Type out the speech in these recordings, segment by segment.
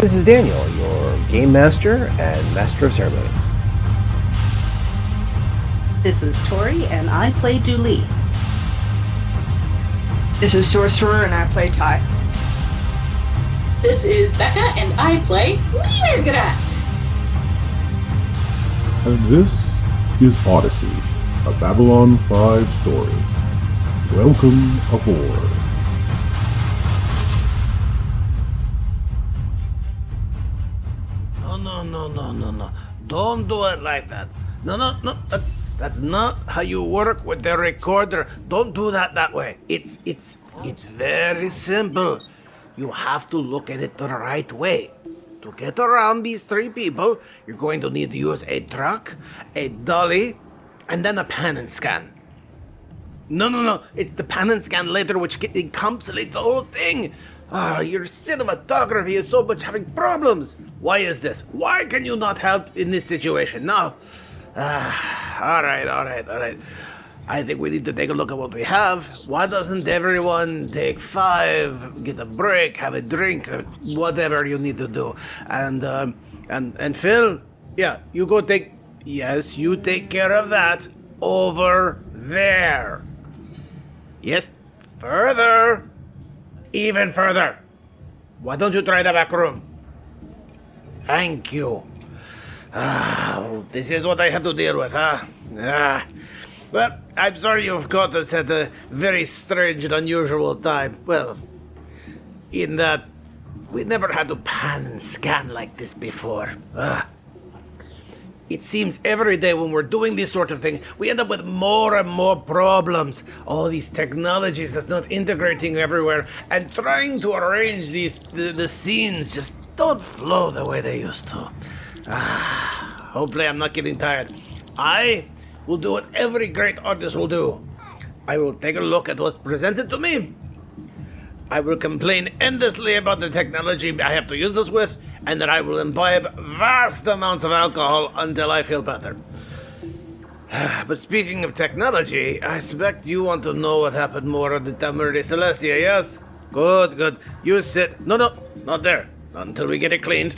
This is Daniel, your Game Master and Master of Ceremony. This is Tori, and I play Dooley. This is Sorcerer, and I play Ty. This is Becca, and I play Meergrat. And this is Odyssey, a Babylon 5 story. Welcome aboard. No. Don't do it like that. No. That's not how you work with the recorder. Don't do that way. It's very simple. You have to look at it the right way. To get around these three people, you're going to need to use a truck, a dolly, and then a pan and scan. No. It's the pan and scan later which encapsulates the whole thing. Your cinematography is so much having problems. Why is this? Why can you not help in this situation? No. All right. I think we need to take a look at what we have. Why doesn't everyone take 5, get a break, have a drink, or whatever you need to do? And Phil, yeah, you go take. Yes, you take care of that over there. Yes, further. Even further. Why don't you try the back room? Thank you. This is what I have to deal with, huh? Well, I'm sorry you've caught us at a very strange and unusual time. Well, in that we never had to pan and scan like this before. It seems every day when we're doing this sort of thing, we end up with more and more problems. All these technologies that's not integrating everywhere, and trying to arrange the scenes just don't flow the way they used to. Hopefully I'm not getting tired. I will do what every great artist will do. I will take a look at what's presented to me. I will complain endlessly about the technology I have to use this with, and then I will imbibe vast amounts of alcohol until I feel better. But speaking of technology, I suspect you want to know what happened more on the Tamari Celestia, yes? Good. You sit. No, not there. Not until we get it cleaned.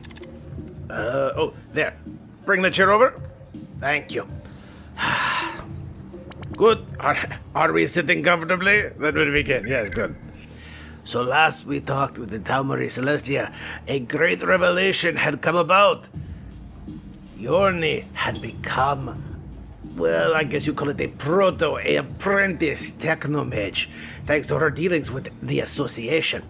There. Bring the chair over. Thank you. Good. Are we sitting comfortably? Then we begin. Yes, good. So last we talked with the Tamari Celestia, a great revelation had come about. Yorni had become, well, I guess you call it a apprentice technomage, thanks to her dealings with the association.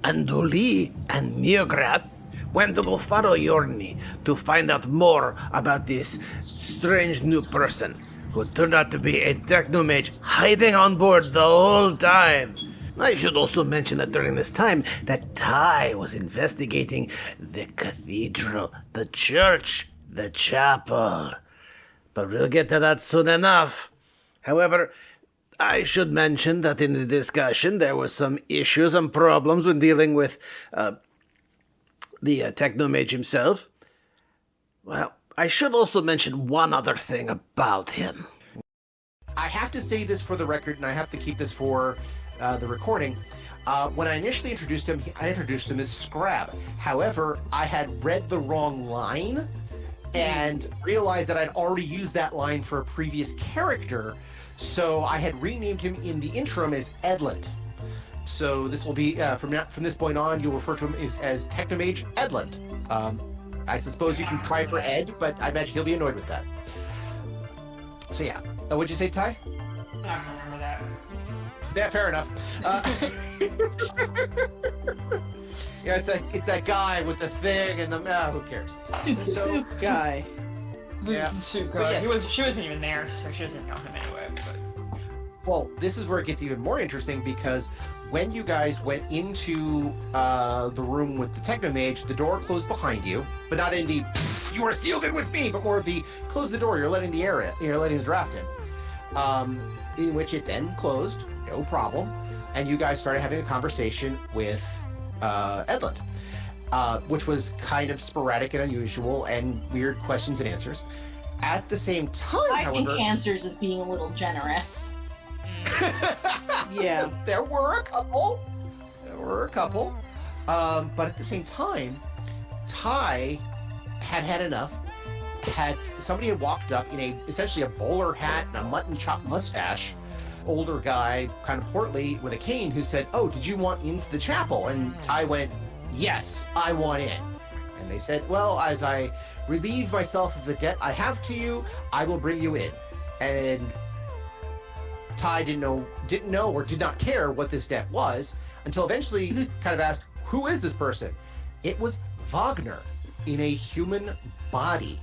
And Duli and Meergrat went to go follow Yorni to find out more about this strange new person who turned out to be a technomage hiding on board the whole time. I should also mention that during this time, that Ty was investigating the cathedral, the church, the chapel. But we'll get to that soon enough. However, I should mention that in the discussion, there were some issues and problems when dealing with the technomage himself. Well, I should also mention one other thing about him. I have to say this for the record, and I have to keep this for the recording. When I initially introduced him, I introduced him as Scrab. However, I had read the wrong line and realized that I'd already used that line for a previous character, so I had renamed him in the interim as Edland. So this will be, from this point on, you'll refer to him as Technomage Edland. I suppose you can try for Ed, but I imagine he'll be annoyed with that. So yeah. What'd you say, Ty? I don't remember that. Yeah, fair enough. Yeah, it's that guy with the thing and the who cares? Soup guy. Yeah. Suit So, yes. She wasn't even there, so she doesn't know him anyway. But Well, this is where it gets even more interesting, because when you guys went into the room with the Technomage, the door closed behind you, but not in the you are sealed in with me, but more of the close the door, you're letting the draft in which it then closed, no problem, and you guys started having a conversation with Edland, which was kind of sporadic and unusual and weird questions and answers. At the same time, I think however, answers is being a little generous. Yeah. There were a couple. But at the same time, Ty had enough. Somebody had walked up in essentially a bowler hat and a mutton chop mustache, older guy, kind of portly, with a cane, who said, "Oh, did you want into the chapel?" And Ty went, "Yes, I want in." And they said, "Well, as I relieve myself of the debt I have to you, I will bring you in." And Ty didn't know or did not care what this debt was until eventually kind of asked, "Who is this person?" It was Wagner in a human body.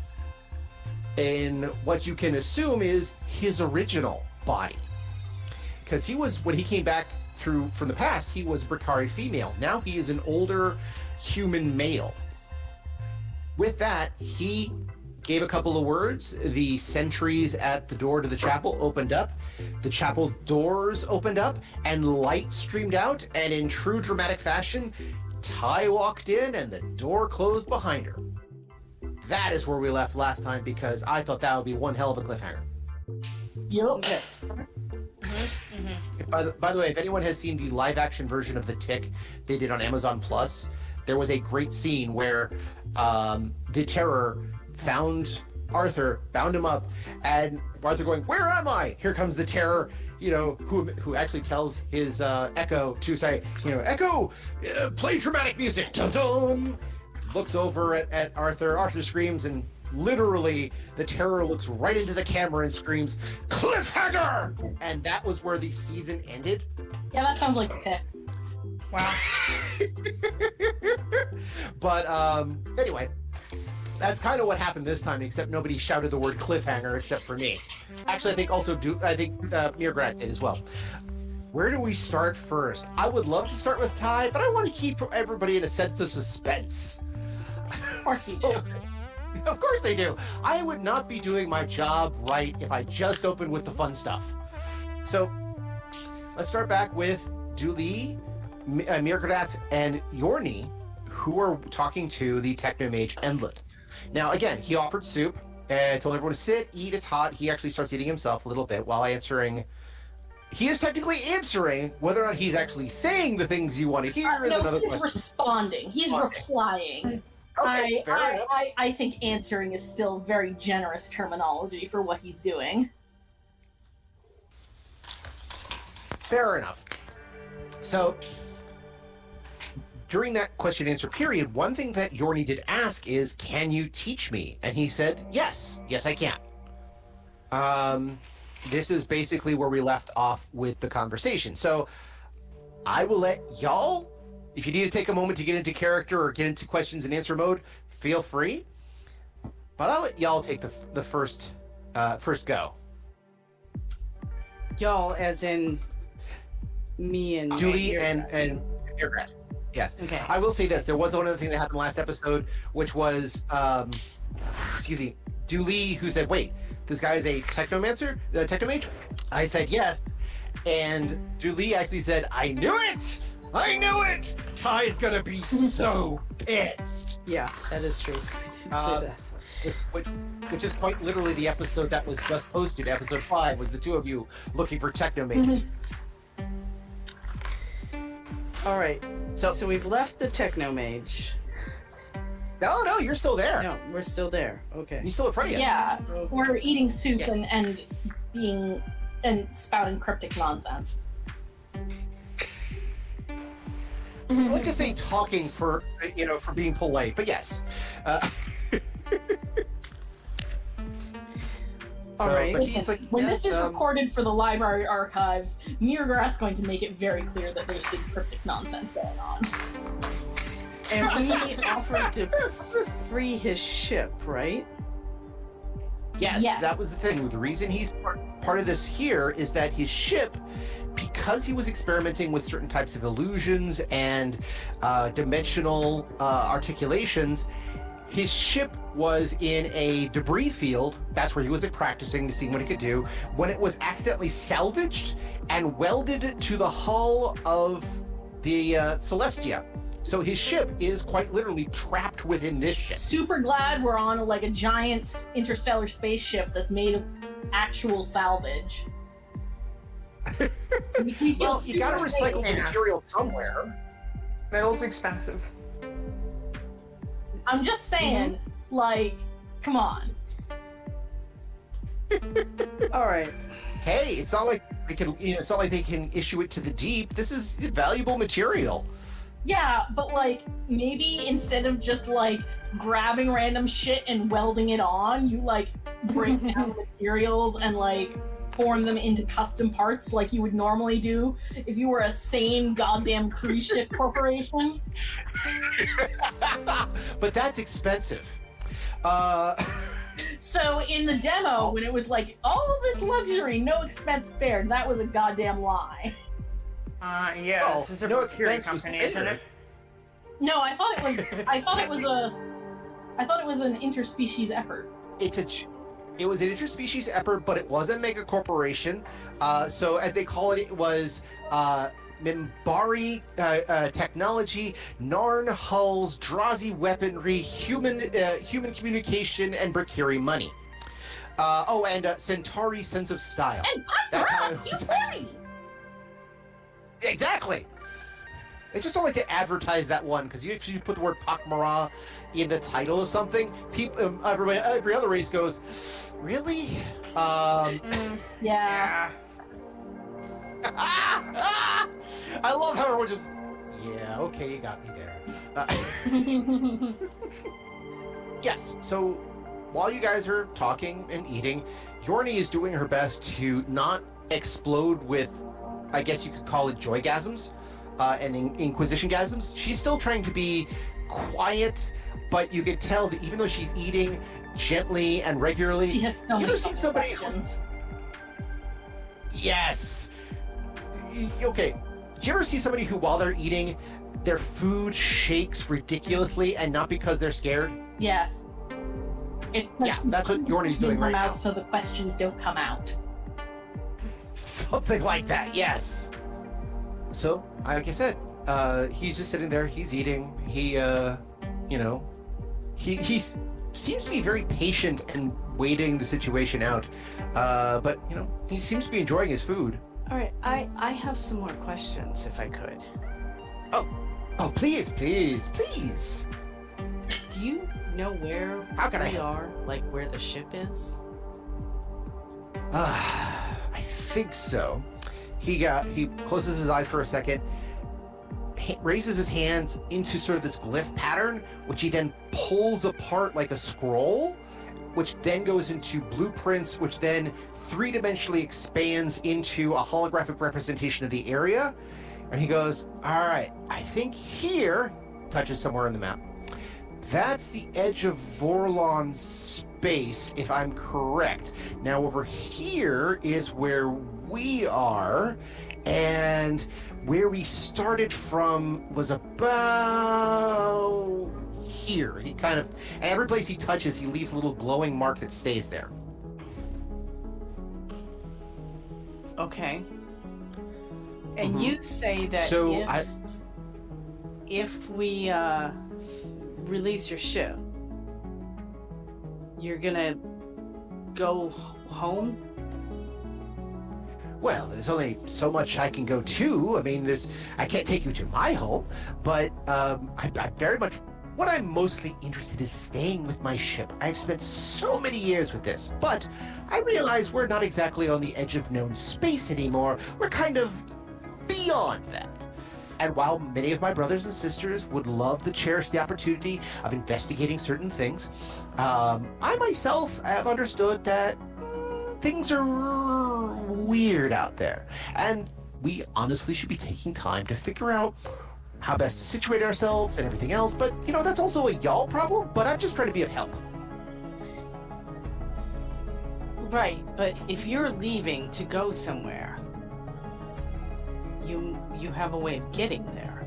And what you can assume is his original body. Because when he came back from the past, he was Bricari female. Now he is an older human male. With that, he gave a couple of words. The sentries at the door to the chapel opened up. The chapel doors opened up and light streamed out. And in true dramatic fashion, Ty walked in and the door closed behind her. That is where we left last time because I thought that would be one hell of a cliffhanger. Yup. Okay. By the way, if anyone has seen the live action version of The Tick they did on Amazon Plus, there was a great scene where the Terror found Arthur, bound him up, and Arthur going, "Where am I?" Here comes the Terror, who actually tells his Echo to say, "Echo, play dramatic music." Dun dun. Looks over at Arthur. Arthur screams, and literally the Terror looks right into the camera and screams, "Cliffhanger!" And that was where the season ended. Yeah, that sounds like a tick. Wow. But anyway, that's kind of what happened this time, except nobody shouted the word cliffhanger except for me. Actually, I think Mirgrat did as well. Where do we start first? I would love to start with Ty, but I want to keep everybody in a sense of suspense. Of course you do. Of course they do. I would not be doing my job right if I just opened with the fun stuff. So let's start back with Duli, Mirgrat, and Yorni, who are talking to the technomage Endlet. Now, again, he offered soup, told everyone to sit, eat, it's hot. He actually starts eating himself a little bit while answering. He is technically answering. Whether or not he's actually saying the things you want to hear is another question. He's responding. He's replying. Okay, fair enough. I think answering is still very generous terminology for what he's doing. Fair enough. So, during that question-answer period, one thing that Yorni did ask is, "Can you teach me?" And he said, "Yes. Yes, I can." This is basically where we left off with the conversation. So, I will let y'all, if you need to take a moment to get into character or get into questions and answer mode, feel free. But I'll let y'all take the first go. Y'all, as in me and Julie and Mirgrat. Yes. Okay. I will say this. There was one other thing that happened last episode, which was, Julie, who said, "Wait, this guy is a technomage?" I said, "Yes." And Julie actually said, "I knew it! I knew it! Ty's gonna be so pissed." Yeah, that is true. I did say that. Which is quite literally the episode that was just posted. Episode 5 was the two of you looking for technomages. All right. So we've left the technomage. No, you're still there. No, we're still there. Okay. He's still in front of you. Yeah, we're eating soup Yes. and spouting cryptic nonsense. Let's just say talking for being polite, but yes. All right. But he's like, When yes, this is recorded for the library archives, Mirgrat's going to make it very clear that there's some cryptic nonsense going on. And he offered to free his ship, right? Yes, Yeah. that was the thing. The reason he's part of this here is that his ship, because he was experimenting with certain types of illusions and dimensional articulations, his ship was in a debris field. That's where he was practicing to see what he could do, when it was accidentally salvaged and welded to the hull of the Celestia. So his ship is quite literally trapped within this ship. Super glad we're on a giant interstellar spaceship that's made of actual salvage. Well, you gotta recycle the material somewhere. Metal's expensive. I'm just saying, like, come on. All right. Hey, it's not like they can, it's not like they can issue it to the deep. This is valuable material. Yeah, but like maybe instead of just like grabbing random shit and welding it on, you like break down materials and like form them into custom parts like you would normally do if you were a sane goddamn cruise ship corporation. But that's expensive. So in the demo, when it was like all this luxury, no expense spared, that was a goddamn lie. Yeah, Well, this is a no security expense was company, isn't spared. it? No, I thought it was an interspecies effort. It was an interspecies effort, but it was a mega corporation. So as they call it, it was Mimbari technology, Narn hulls, Drazi weaponry, human communication, and Brakiri money. And Centauri sense of style. And That's how it you was. funny. Exactly. They just don't like to advertise that one because if you put the word pak'ma'ra in the title of something, people, every other race goes, really? Yeah. I love how everyone just, yeah, okay, you got me there. Yes, so while you guys are talking and eating, Yorni is doing her best to not explode with, I guess you could call it joygasms and inquisition-gasms. She's still trying to be quiet, but you can tell that even though she's eating gently and regularly, She has so many see somebody. questions. Yes. Okay. Do you ever see somebody who, while they're eating, their food shakes ridiculously, and not because they're scared? Yes. It's Yeah, that's what Yorni's doing in her right mouth now. so the questions don't come out. Something like that. Yes. So, like I said, he's just sitting there. He's eating. He seems to be very patient and waiting the situation out. But he seems to be enjoying his food. All right. I have some more questions, if I could. Oh, please. Do you know where How can I we help? are? Like where the ship is? I think so. He closes his eyes for a second, raises his hands into sort of this glyph pattern, which he then pulls apart like a scroll, which then goes into blueprints, which then three-dimensionally expands into a holographic representation of the area. And he goes, all right, I think here, touches somewhere on the map, that's the edge of Vorlon's space, if I'm correct. Now over here is where we are, and where we started from was about here. He kind of, and every place he touches, he leaves a little glowing mark that stays there. Okay. And Mhm. you say that So if we release your ship, you're gonna go home? Well, there's only so much I can go to. I mean, I can't take you to my home, but I very much, what I'm mostly interested is staying with my ship. I've spent so many years with this, but I realize we're not exactly on the edge of known space anymore. We're kind of beyond that. And while many of my brothers and sisters would love to cherish the opportunity of investigating certain things, I myself have understood that things are weird out there. And we honestly should be taking time to figure out how best to situate ourselves and everything else. But, that's also a y'all problem, but I'm just trying to be of help. Right, but if you're leaving to go somewhere, you have a way of getting there.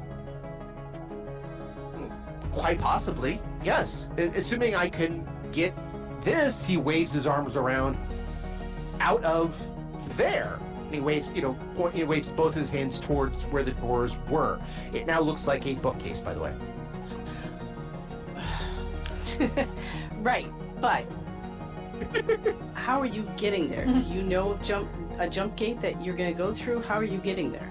Quite possibly, yes. Assuming I can get this, he waves his arms around out of there. And he waves, he waves both his hands towards where the doors were. It now looks like a bookcase, by the way. Right, but how are you getting there? Do you know of a jump gate that you're going to go through? How are you getting there?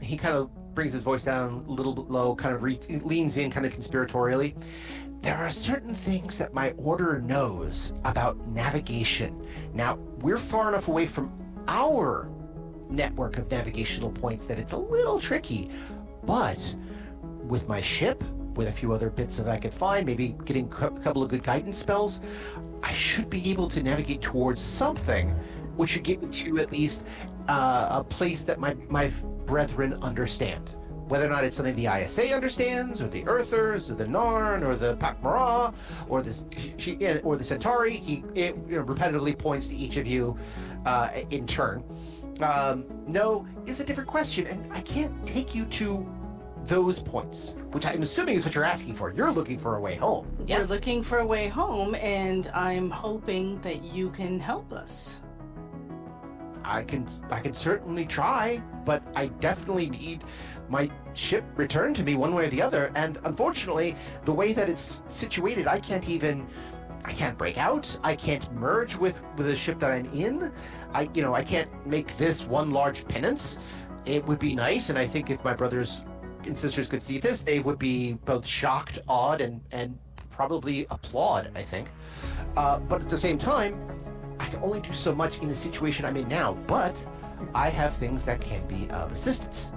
He kind of brings his voice down a little bit low, kind of leans in kind of conspiratorially. There are certain things that my order knows about navigation. Now, we're far enough away from our network of navigational points that it's a little tricky, but with my ship, with a few other bits that I could find, maybe getting a couple of good guidance spells, I should be able to navigate towards something which should get me to at least a place that my brethren understand. Whether or not it's something the ISA understands, or the Earthers, or the Narn, or the pak'ma'ra, or the Centauri, he repetitively points to each of you in turn. No is a different question, and I can't take you to those points, which I'm assuming is what you're asking for. You're looking for a way home. We're looking for a way home, and I'm hoping that you can help us. I can certainly try, but I definitely need my ship returned to me one way or the other. And unfortunately, the way that it's situated, I can't break out. I can't merge with the ship that I'm in. I can't make this one large penance. It would be nice, and I think if my brothers and sisters could see this, they would be both shocked, awed, and probably applaud, I think. But at the same time, I can only do so much in the situation I'm in now, but I have things that can be of assistance.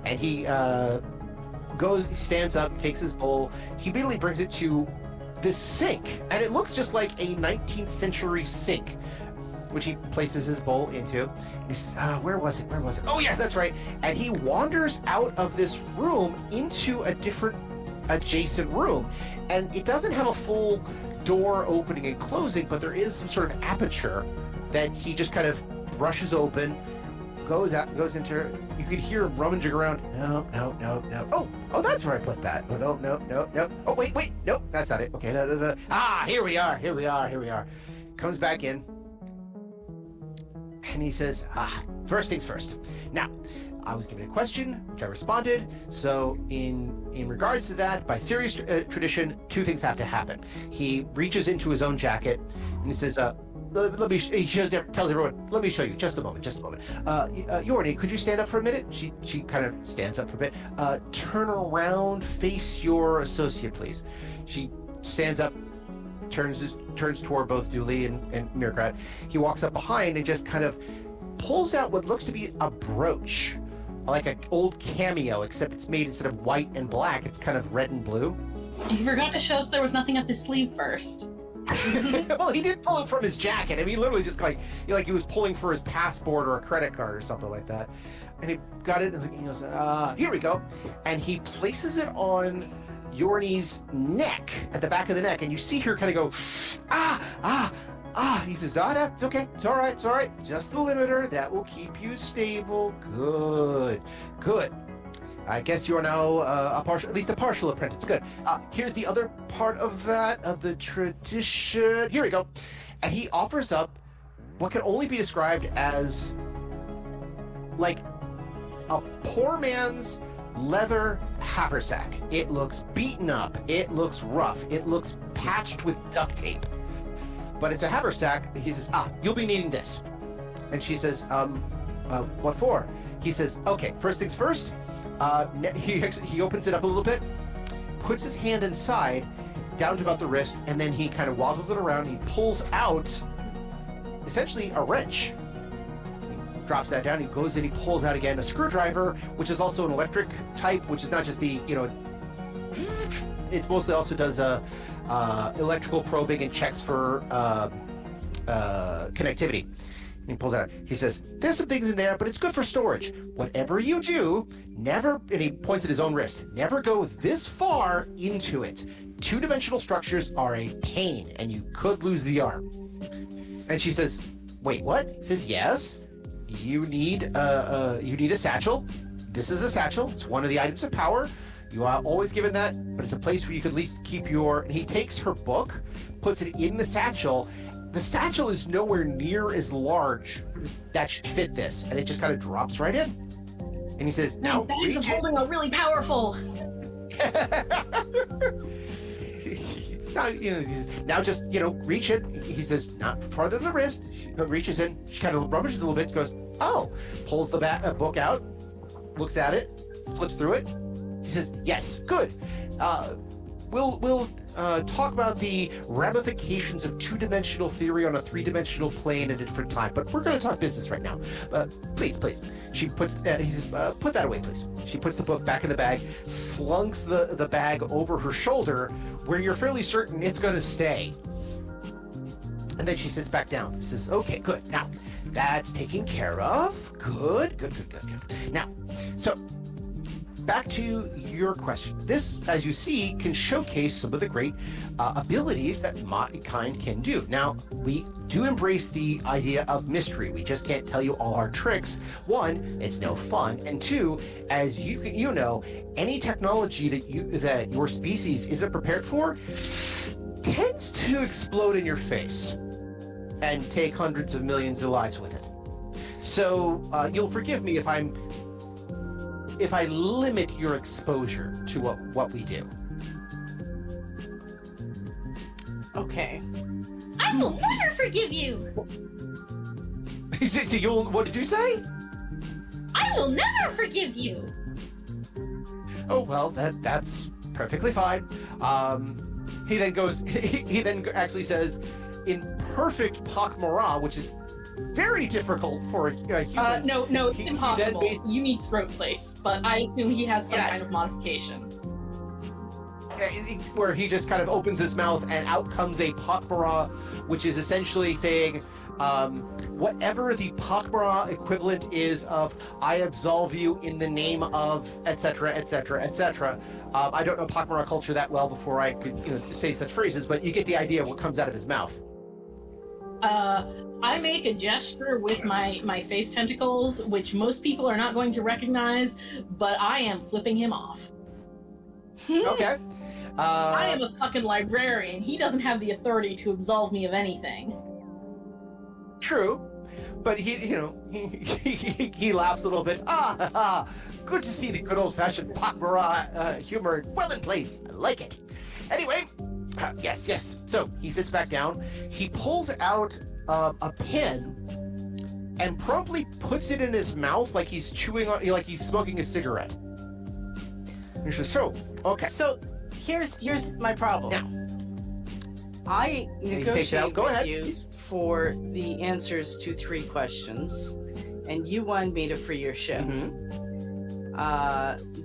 And he stands up, takes his bowl, he immediately brings it to this sink, and it looks just like a 19th century sink, which he places his bowl into. And he says, where was it? Oh yes, that's right. And he wanders out of this room into a different adjacent room, and it doesn't have a full door opening and closing, but there is some sort of aperture that he just kind of brushes open, goes into. You could hear him rummaging around. No. Oh, that's where I put that. Oh, no. Oh, wait, nope, that's not it. Okay, no. Here we are. Comes back in, and he says, first things first. Now, I was given a question, which I responded. So in regards to that, by serious tradition, two things have to happen. He reaches into his own jacket and he says, he tells everyone, let me show you, just a moment. Yorni, could you stand up for a minute? She kind of stands up for a bit. Turn around, face your associate, please. She stands up, turns toward both Dooley and Mirkrat. He walks up behind and just kind of pulls out what looks to be a brooch, like an old cameo, except it's made instead of white and black, it's kind of red and blue. You forgot to show us there was nothing up his sleeve first. Well, he did pull it from his jacket. I mean, he literally just like he was pulling for his passport or a credit card or something like that. And he got it, and he goes, here we go. And he places it on Yorni's neck, at the back of the neck, and you see her kind of go, he says, it's okay, it's all right, just the limiter, that will keep you stable. Good. I guess you're now at least a partial apprentice. Good. Here's the other part of the tradition. Here we go. And he offers up what can only be described as like a poor man's leather haversack. It looks beaten up, it looks rough, it looks patched with duct tape. But it's a haversack. He says, you'll be needing this. And she says, what for? He says, okay, first things first. He opens it up a little bit, puts his hand inside, down to about the wrist, and then he kind of waggles it around. He pulls out, essentially, a wrench. He drops that down. He goes in, he pulls out again a screwdriver, which is also an electric type, which is not just the, it mostly also does electrical probing and checks for connectivity. And he pulls it out. He says, there's some things in there, but it's good for storage. Whatever you do, never, and he points at his own wrist, never go this far into it. Two-dimensional structures are a pain, and you could lose the arm. And she says, wait, what? He says, yes, you need a satchel. This is a satchel. It's one of the items of power. You are always given that, but it's a place where you could at least keep your... And he takes her book, puts it in the satchel. The satchel is nowhere near as large that should fit this, and it just kind of drops right in. And he says, now bags of holding are really powerful. It's not, he says, now just, reach it. He says, not farther than the wrist. She reaches in, she kind of rummages a little bit, goes, pulls the book out, looks at it, flips through it. He says, "Yes, good. We'll talk about the ramifications of two-dimensional theory on a three-dimensional plane at a different time. But we're going to talk business right now. Please." She puts he says, "Put that away, please." She puts the book back in the bag, slunks the bag over her shoulder, where you're fairly certain it's going to stay. And then she sits back down. She says, "Okay, good. Now, that's taken care of. Good. Now, so back to your question. This, as you see, can showcase some of the great abilities that my kind can do. Now, we do embrace the idea of mystery. We just can't tell you all our tricks. One, it's no fun, and two, as you know, any technology that your species isn't prepared for tends to explode in your face and take hundreds of millions of lives with it. So you'll forgive me if I limit your exposure to what we do. Okay. I will never forgive you. So what did you say? I will never forgive you. Oh well, that's perfectly fine. He then goes. He then actually says, in perfect pak'ma'ra, which is very difficult for a human. No, it's impossible. You need throat plates, but I assume he has some kind Yes. of modification. Where he just kind of opens his mouth and out comes a pak'ma'ra, which is essentially saying, whatever the pak'ma'ra equivalent is of "I absolve you in the name of," etc., etc., etc. I don't know pak'ma'ra culture that well before I could say such phrases, but you get the idea of what comes out of his mouth. I make a gesture with my face tentacles, which most people are not going to recognize, but I am flipping him off. Okay. I am a fucking librarian. He doesn't have the authority to absolve me of anything. True, but he laughs a little bit. Good to see the good old-fashioned pak'ma'ra humor well in place. I like it. Anyway, yes. So he sits back down. He pulls out a pen and promptly puts it in his mouth like he's chewing on, like he's smoking a cigarette. He says, "So, okay." So here's my problem. Now, I he takes it out. negotiate Go with ahead. you for the answers to 3 questions, and you wanted me to free your ship.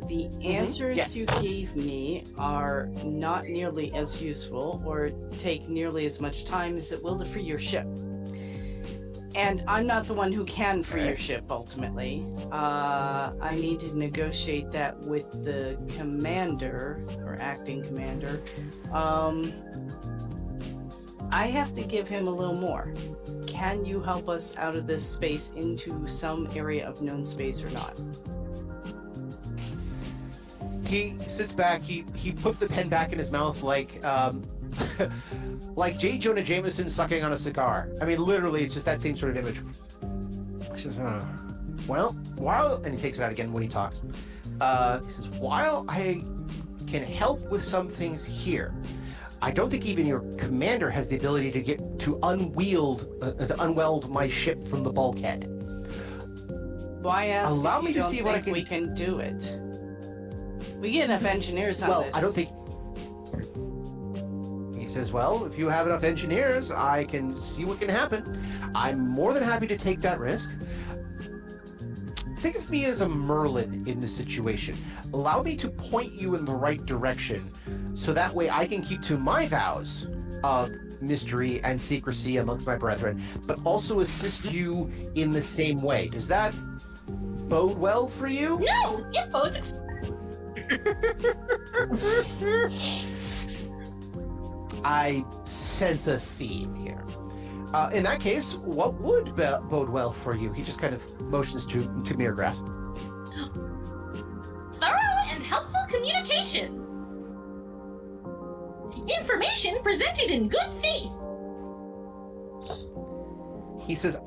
The answers Yes. you gave me are not nearly as useful or take nearly as much time as it will to free your ship. And I'm not the one who can free your ship ultimately. I need to negotiate that with the commander, or acting commander. I have to give him a little more. Can you help us out of this space into some area of known space or not? He sits back. He puts the pen back in his mouth like like J. Jonah Jameson sucking on a cigar. I mean, literally, it's just that same sort of image. He says, "Well, while," and he takes it out again when he talks. He says, "While I can help with some things here, I don't think even your commander has the ability to unweld my ship from the bulkhead. Why ask Allow if me you to don't see what I think can- we can do it? We get enough engineers on Well, this. I don't think." He says, "Well, if you have enough engineers, I can see what can happen. I'm more than happy to take that risk. Think of me as a Merlin in this situation. Allow me to point you in the right direction, so that way I can keep to my vows of mystery and secrecy amongst my brethren, but also assist you in the same way. Does that bode well for you?" No, it bodes. I sense a theme here. In that case, what would bode well for you? He just kind of motions to Mirgrath. Thorough and helpful communication. Information presented in good faith. He says,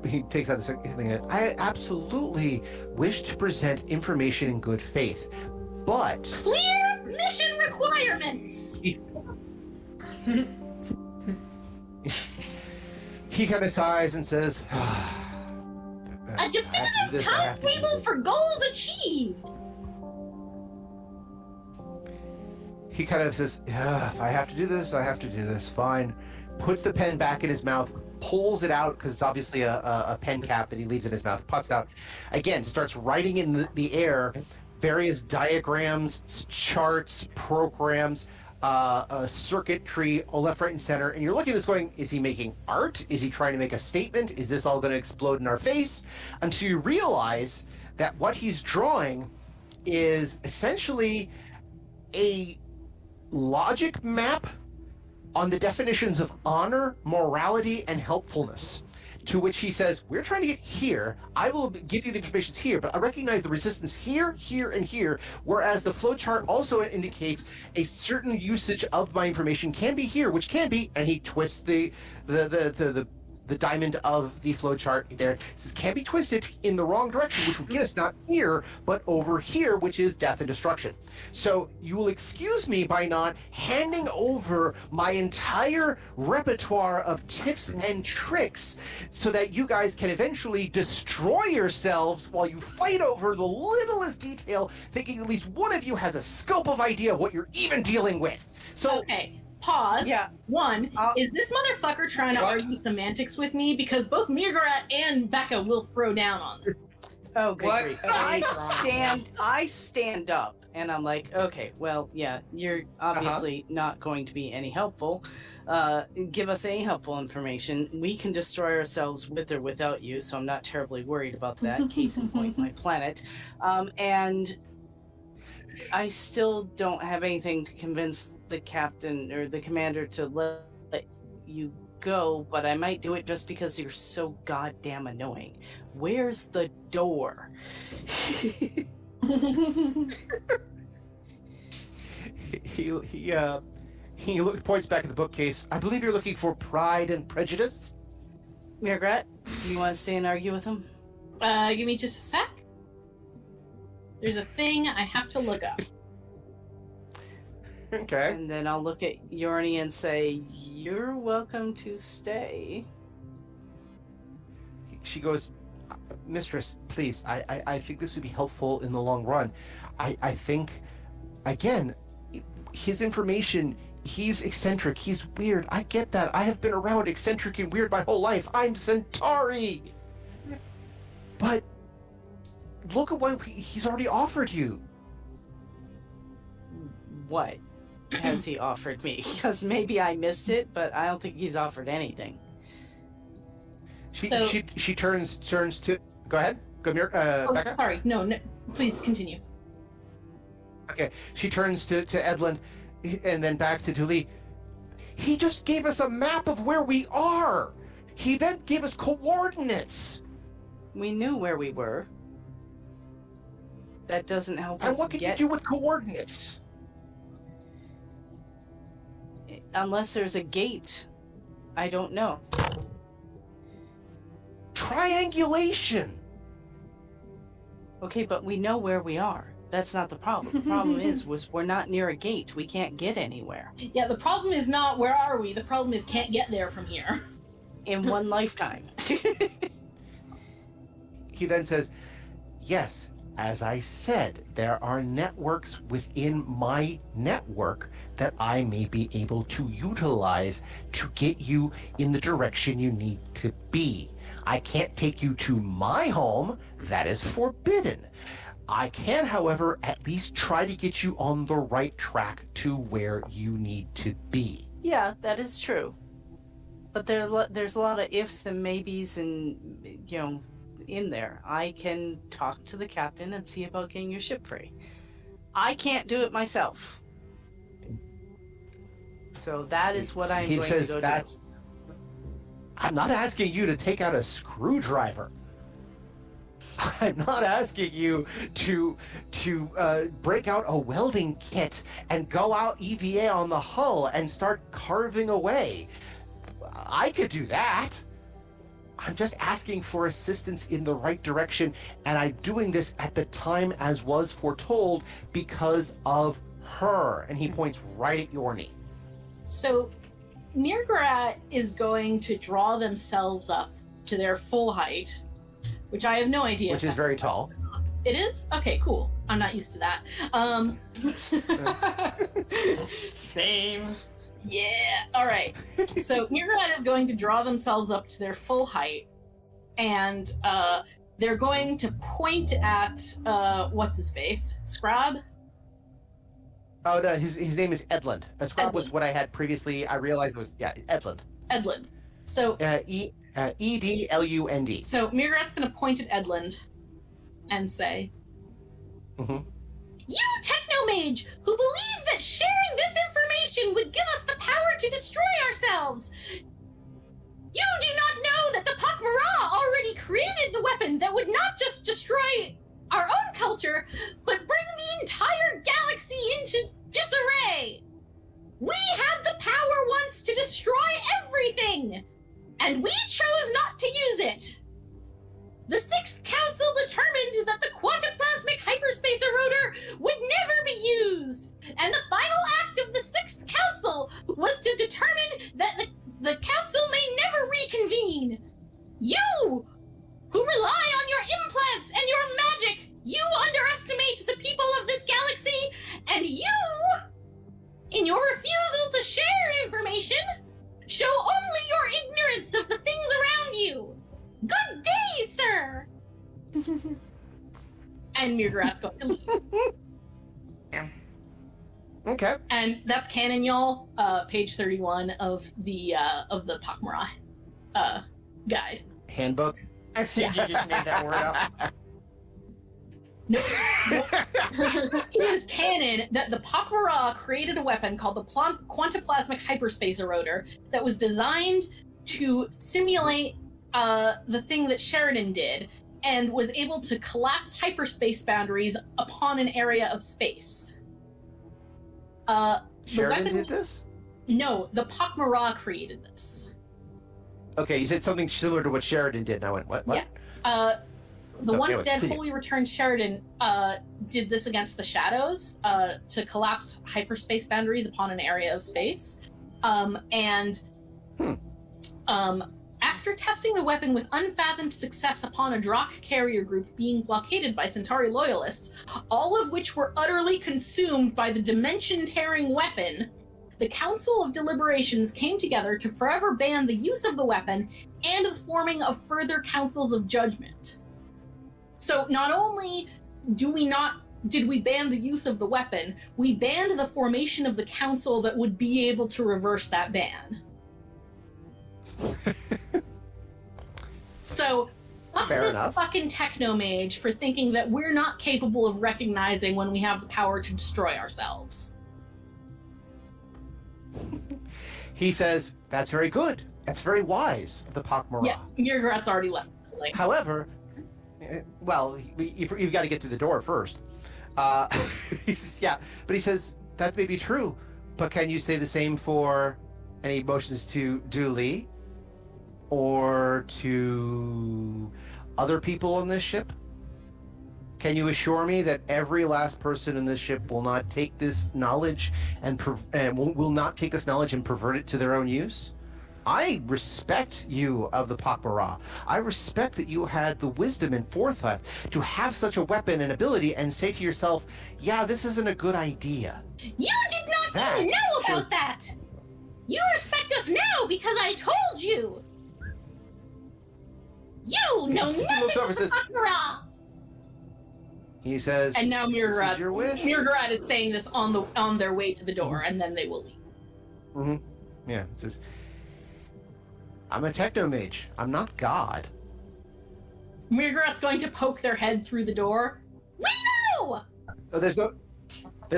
he takes out the thing. "I absolutely wish to present information in good faith, but..." Clear mission requirements. He kind of sighs and says, A definitive timetable for goals achieved. he kind of says, if I have to do this, I have to do this. Fine. Puts the pen back in his mouth, pulls it out because it's obviously a pen cap that he leaves in his mouth, puts it out. Again, starts writing in the air various diagrams, charts, programs, circuitry, all left, right, and center. And you're looking at this going, is he making art? Is he trying to make a statement? Is this all going to explode in our face? Until you realize that what he's drawing is essentially a logic map on the definitions of honor, morality, and helpfulness. To which he says, we're trying to get here. I will give you the information here, but I recognize the resistance here, here, and here. Whereas the flowchart also indicates a certain usage of my information can be here, which can be, and he twists the diamond of the flowchart there. It says can be twisted in the wrong direction, which would get us not here, but over here, which is death and destruction. So you will excuse me by not handing over my entire repertoire of tips and tricks so that you guys can eventually destroy yourselves while you fight over the littlest detail, thinking at least one of you has a scope of idea of what you're even dealing with. So Okay. Pause. Yeah. One, is this motherfucker trying to argue semantics with me? Because both Mirgarat and Becca will throw down on them. Oh, good What? grief. I stand up and I'm like, okay, well, yeah, you're obviously not going to be any helpful. Give us any helpful information. We can destroy ourselves with or without you, so I'm not terribly worried about that. Case in point, my planet. And I still don't have anything to convince the captain or the commander to let you go, but I might do it just because you're so goddamn annoying. Where's the door? he points back at the bookcase. I believe you're looking for Pride and Prejudice. Mirgrat, do you want to stay and argue with him? Give me just a sec. There's a thing I have to look up. Okay. And then I'll look at Yorni and say, you're welcome to stay. She goes, Mistress, please, I think this would be helpful in the long run. I think, again, his information, he's eccentric, he's weird. I get that. I have been around eccentric and weird my whole life. I'm Centauri. But look at what he's already offered you. What has he offered me? Because maybe I missed it, but I don't think he's offered anything. She turns to. Go ahead. Go, Becca. Sorry. No, please continue. Okay. She turns to Edlund, and then back to Dooley. He just gave us a map of where we are. He then gave us coordinates. We knew where we were. That doesn't help us. And what can you do with coordinates? Unless there's a gate. I don't know. Triangulation. Okay, but we know where we are. That's not the problem. The problem is we're not near a gate. We can't get anywhere. Yeah, the problem is not where are we. The problem is can't get there from here. In one lifetime. He then says, yes, as I said, there are networks within my network that I may be able to utilize to get you in the direction you need to be. I can't take you to my home. That is forbidden. I can, however, at least try to get you on the right track to where you need to be. Yeah, that is true. But there's a lot of ifs and maybes and, in there. I can talk to the captain and see about getting your ship free. I can't do it myself. So that is what I'm going to go do. I'm not asking you to take out a screwdriver. I'm not asking you to break out a welding kit and go out EVA on the hull and start carving away. I could do that. I'm just asking for assistance in the right direction, and I'm doing this at the time as was foretold because of her. And he points right at Yorni. So, Mirgarat is going to draw themselves up to their full height, which I have no idea. Which is very tall. It is? Okay, cool. I'm not used to that. Same. Yeah. All right. So Mirrorhead is going to draw themselves up to their full height, and they're going to point at what's his face, Scrab. Oh no, his name is Edlund. Scrub was Edlund. what I had previously. I realized it was Edlund. Edlund. So Edlund. so Mirrorhead's going to point at Edlund and say, Mhm. "You technomage who believe that sharing this information would give us the power to destroy ourselves. You do not know that the pak'ma'ra already created the weapon that would not just destroy our own culture, but bring the entire galaxy into disarray. We had the power once to destroy everything, and we chose not to use it. The Sixth Council determined that the quantoplasmic hyperspace eroder would never be used, and the final act of the Sixth Council was to determine that the Council may never reconvene. You, who rely on your implants and your magic, you underestimate the people of this galaxy, and you, in your refusal to share information, show only your ignorance of the things around you. Good day, sir!" And Mirgrat's going to leave. Yeah. Okay. And that's canon, y'all. Page 31 of the pak'ma'ra guide. Handbook. I assumed you just made that word up. Nope. It is canon that the pak'ma'ra created a weapon called the quantoplasmic hyperspace eroder that was designed to simulate the thing that Sheridan did, and was able to collapse hyperspace boundaries upon an area of space. Sheridan did this? No, the pak'ma'ra created this. Okay, you said something similar to what Sheridan did, and I went, what? Yeah. The So, once anyway, dead, continue. fully returned Sheridan did this against the Shadows to collapse hyperspace boundaries upon an area of space. After testing the weapon with unfathomed success upon a Drakh carrier group being blockaded by Centauri loyalists, all of which were utterly consumed by the dimension-tearing weapon, the Council of Deliberations came together to forever ban the use of the weapon and the forming of further councils of judgment. So not only did we ban the use of the weapon, we banned the formation of the council that would be able to reverse that ban. So, fuck Fair this enough. fucking technomage for thinking that we're not capable of recognizing when we have the power to destroy ourselves. He says, that's very good. That's very wise of the pak'ma'ra. Yeah, Mirgrat's already left. Like, However, well, you've got to get through the door first. He says, yeah, but he says, that may be true, but can you say the same for any motions to Dooley or to other people on this ship? Can you assure me that every last person in this ship will not take this knowledge and will not take this knowledge and pervert it to their own use? I respect you of the pak'ma'ra. I respect that you had the wisdom and forethought to have such a weapon and ability and say to yourself, yeah, this isn't a good idea. you did not That even know about should- that! You respect us now because I told you! You know He nothing looks over of and the says- pak'ma'ra! He says, And now this Mirgrat, is your wish? Mirgrat is saying this on their way to the door, and then they will leave. Mm-hmm. Yeah, it says, I'm a technomage. I'm not God. Mirgrat's going to poke their head through the door. We know! Oh, there's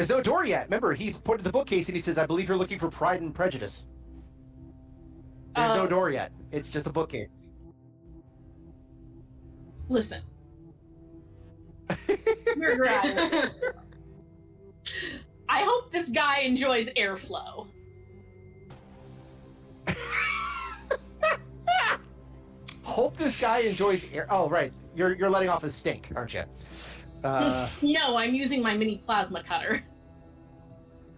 no door yet. Remember, he pointed the bookcase and he says, I believe you're looking for Pride and Prejudice. There's no door yet. It's just a bookcase. Listen. Mirgrat. I hope this guy enjoys airflow. Hope this guy enjoys air. Oh, right. You're letting off a stink, aren't you? No, I'm using my mini plasma cutter.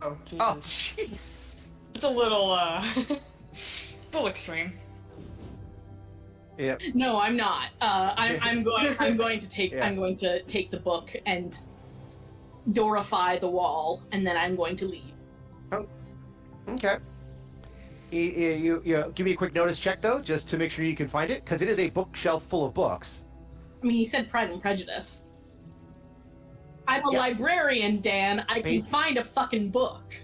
Oh, Jesus. Oh, jeez. It's a little, little extreme. Yep. No, I'm not. I'm going to take Yeah. I'm going to take the book and doorify the wall, and then I'm going to leave. Okay. You give me a quick notice check, though, just to make sure you can find it, because it is a bookshelf full of books. I mean, he said Pride and Prejudice. I'm a librarian, Dan. I can find a fucking book.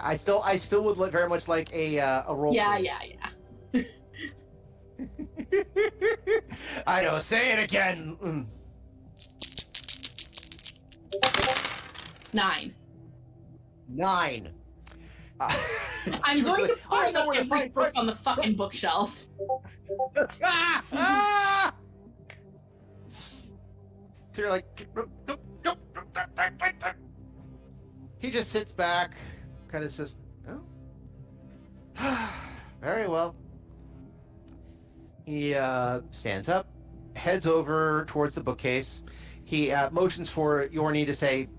I still would very much like a roll. Yeah. I know. Say it again. 9. 9. I'm going to I find know where to every find book on the fucking bookshelf. So you're like, nope. He just sits back, kind of says, "Oh, very well." He stands up, heads over towards the bookcase. He motions for Yorni to say,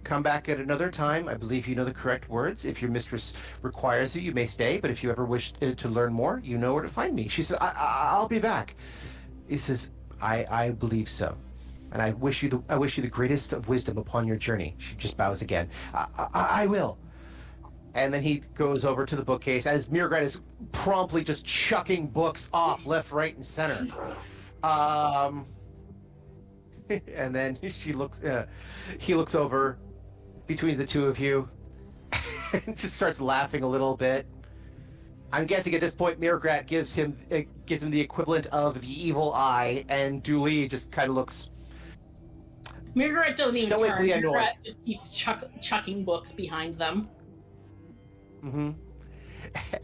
come back at another time. I believe you know the correct words. If your mistress requires you, you may stay. But if you ever wish to learn more, you know where to find me. She says, I'll be back. He says, I believe so. And I wish you the greatest of wisdom upon your journey. She just bows again. I will. And then he goes over to the bookcase as Mirgrat is promptly just chucking books off left, right, and center. And then he looks over between the two of you and just starts laughing a little bit. I'm guessing at this point Mirgrat gives him the equivalent of the evil eye, and Dooley just kind of looks. Mirgrat doesn't even turn. stoically annoyed. Mirgrat just keeps chucking books behind them. Mm-hmm.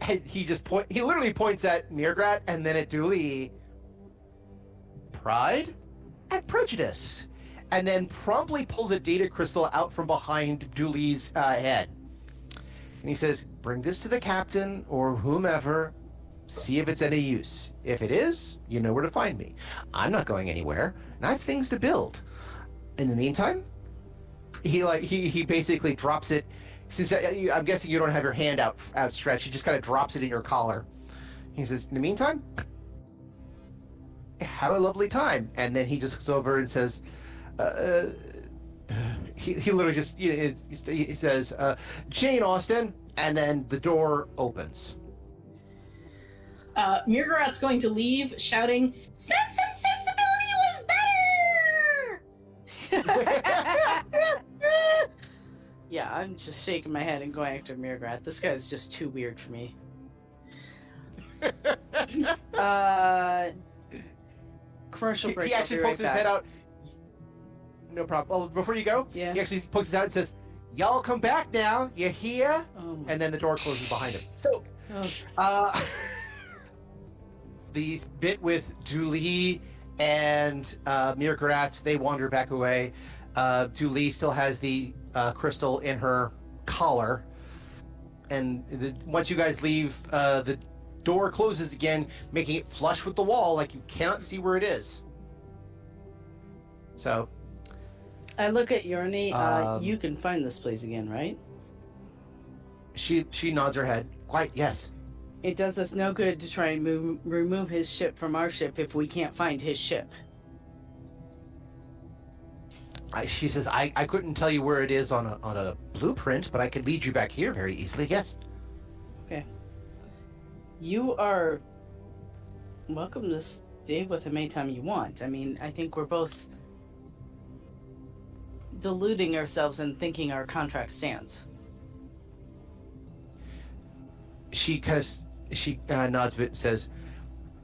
And he literally points at Mirgrat and then at Dooley. Pride and Prejudice. And then promptly pulls a data crystal out from behind Dooley's head. And he says, bring this to the captain or whomever. See if it's any use. If it is, you know where to find me. I'm not going anywhere, and I have things to build. In the meantime, he basically drops it. Since I'm guessing you don't have your hand outstretched, he just kind of drops it in your collar. He says, in the meantime, have a lovely time. And then he just goes over and says, he literally just he says, Jane Austen, and then the door opens. Mirgrat's going to leave, shouting, "Sense and Sensibility was better!" Yeah, I'm just shaking my head and going after Mirgrat. This guy's just too weird for me. Commercial break. He actually pokes his head out. No problem. Oh, before you go, yeah. He actually pokes his head out and says, "Y'all come back now. You hear?" And then the door closes behind him. So, the bit with Dooley and Mirgrat, they wander back away. Dooley still has the crystal in her collar, and once you guys leave, the door closes again, making it flush with the wall, like you cannot see where it is. So I look at Yorni. You can find this place again, right? She nods her head. Quite, yes. It does us no good to try and remove his ship from our ship if we can't find his ship. She says, I couldn't tell you where it is on a blueprint, but I could lead you back here very easily, yes. Okay. You are welcome to stay with him anytime you want. I mean, I think we're both deluding ourselves and thinking our contract stands. She nods a bit and says,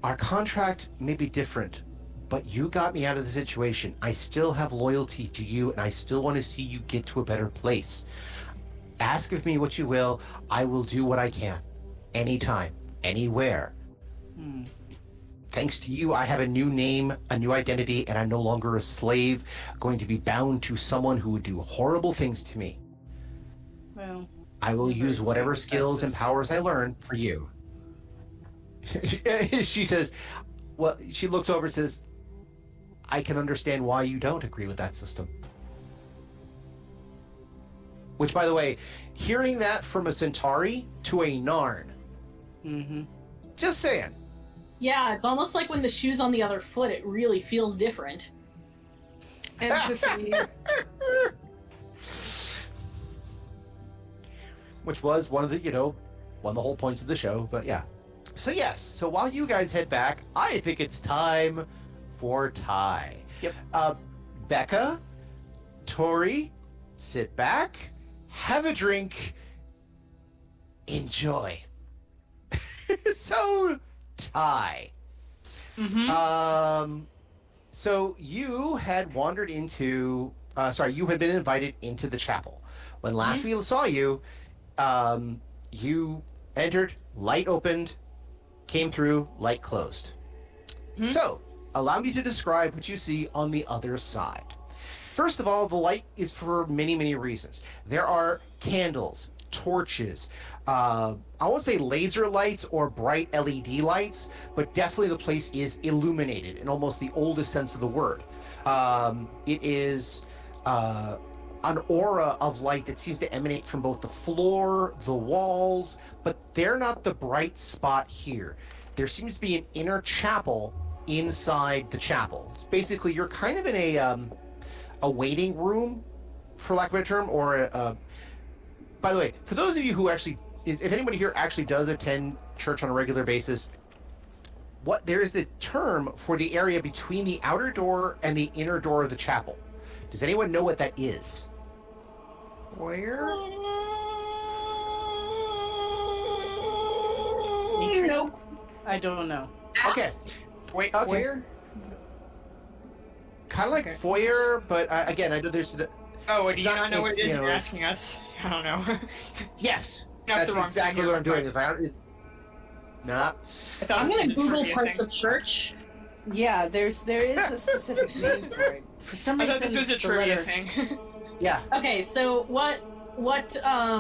our contract may be different, but you got me out of the situation. I still have loyalty to you, and I still want to see you get to a better place. Ask of me what you will. I will do what I can. Anytime. Anywhere. Thanks to you, I have a new name, a new identity, and I'm no longer a slave going to be bound to someone who would do horrible things to me. Well, I will use whatever skills and powers I learn for you. She says, well, she looks over and says, I can understand why you don't agree with that system. Which, by the way, hearing that from a Centauri to a Narn. Mm-hmm. Just saying. Yeah, it's almost like when the shoe's on the other foot, it really feels different. Empathy. Which was one of the, one of the whole points of the show, but yeah. So yes, so while you guys head back, I think it's time for Ty. Yep. Becca, Tori, sit back, have a drink, enjoy. So, Ty. Mm-hmm. So you had wandered into, you had been invited into the chapel. When last we saw you, you entered, light opened, came through, light closed. So, allow me to describe what you see on the other side. First of all, the light is for many, many reasons. There are candles, torches, I won't say laser lights or bright LED lights, but definitely the place is illuminated in almost the oldest sense of the word. It is an aura of light that seems to emanate from both the floor, the walls, but they're not the bright spot here. There seems to be an inner chapel inside the chapel. Basically, you're kind of in a waiting room, for lack of a better term, or by the way, for those of you who actually, if anybody here actually does attend church on a regular basis, there is the term for the area between the outer door and the inner door of the chapel. Does anyone know what that is? Where? Nope. I don't know. Okay. Wait, Okay. where? Kind of like Okay. foyer, but again, I know there's... Oh, do It's you not- not know what it's, it is? you know, You're it's- asking us. I don't know. Yes! Not That's the wrong exactly thing what I'm here, doing. but- It's nah. I thought I'm this gonna was a Google trivia parts thing. of church. Yeah, there is a specific name for it. For some I reason, thought this was a the trivia letter- thing. Yeah. Okay, so what Oh,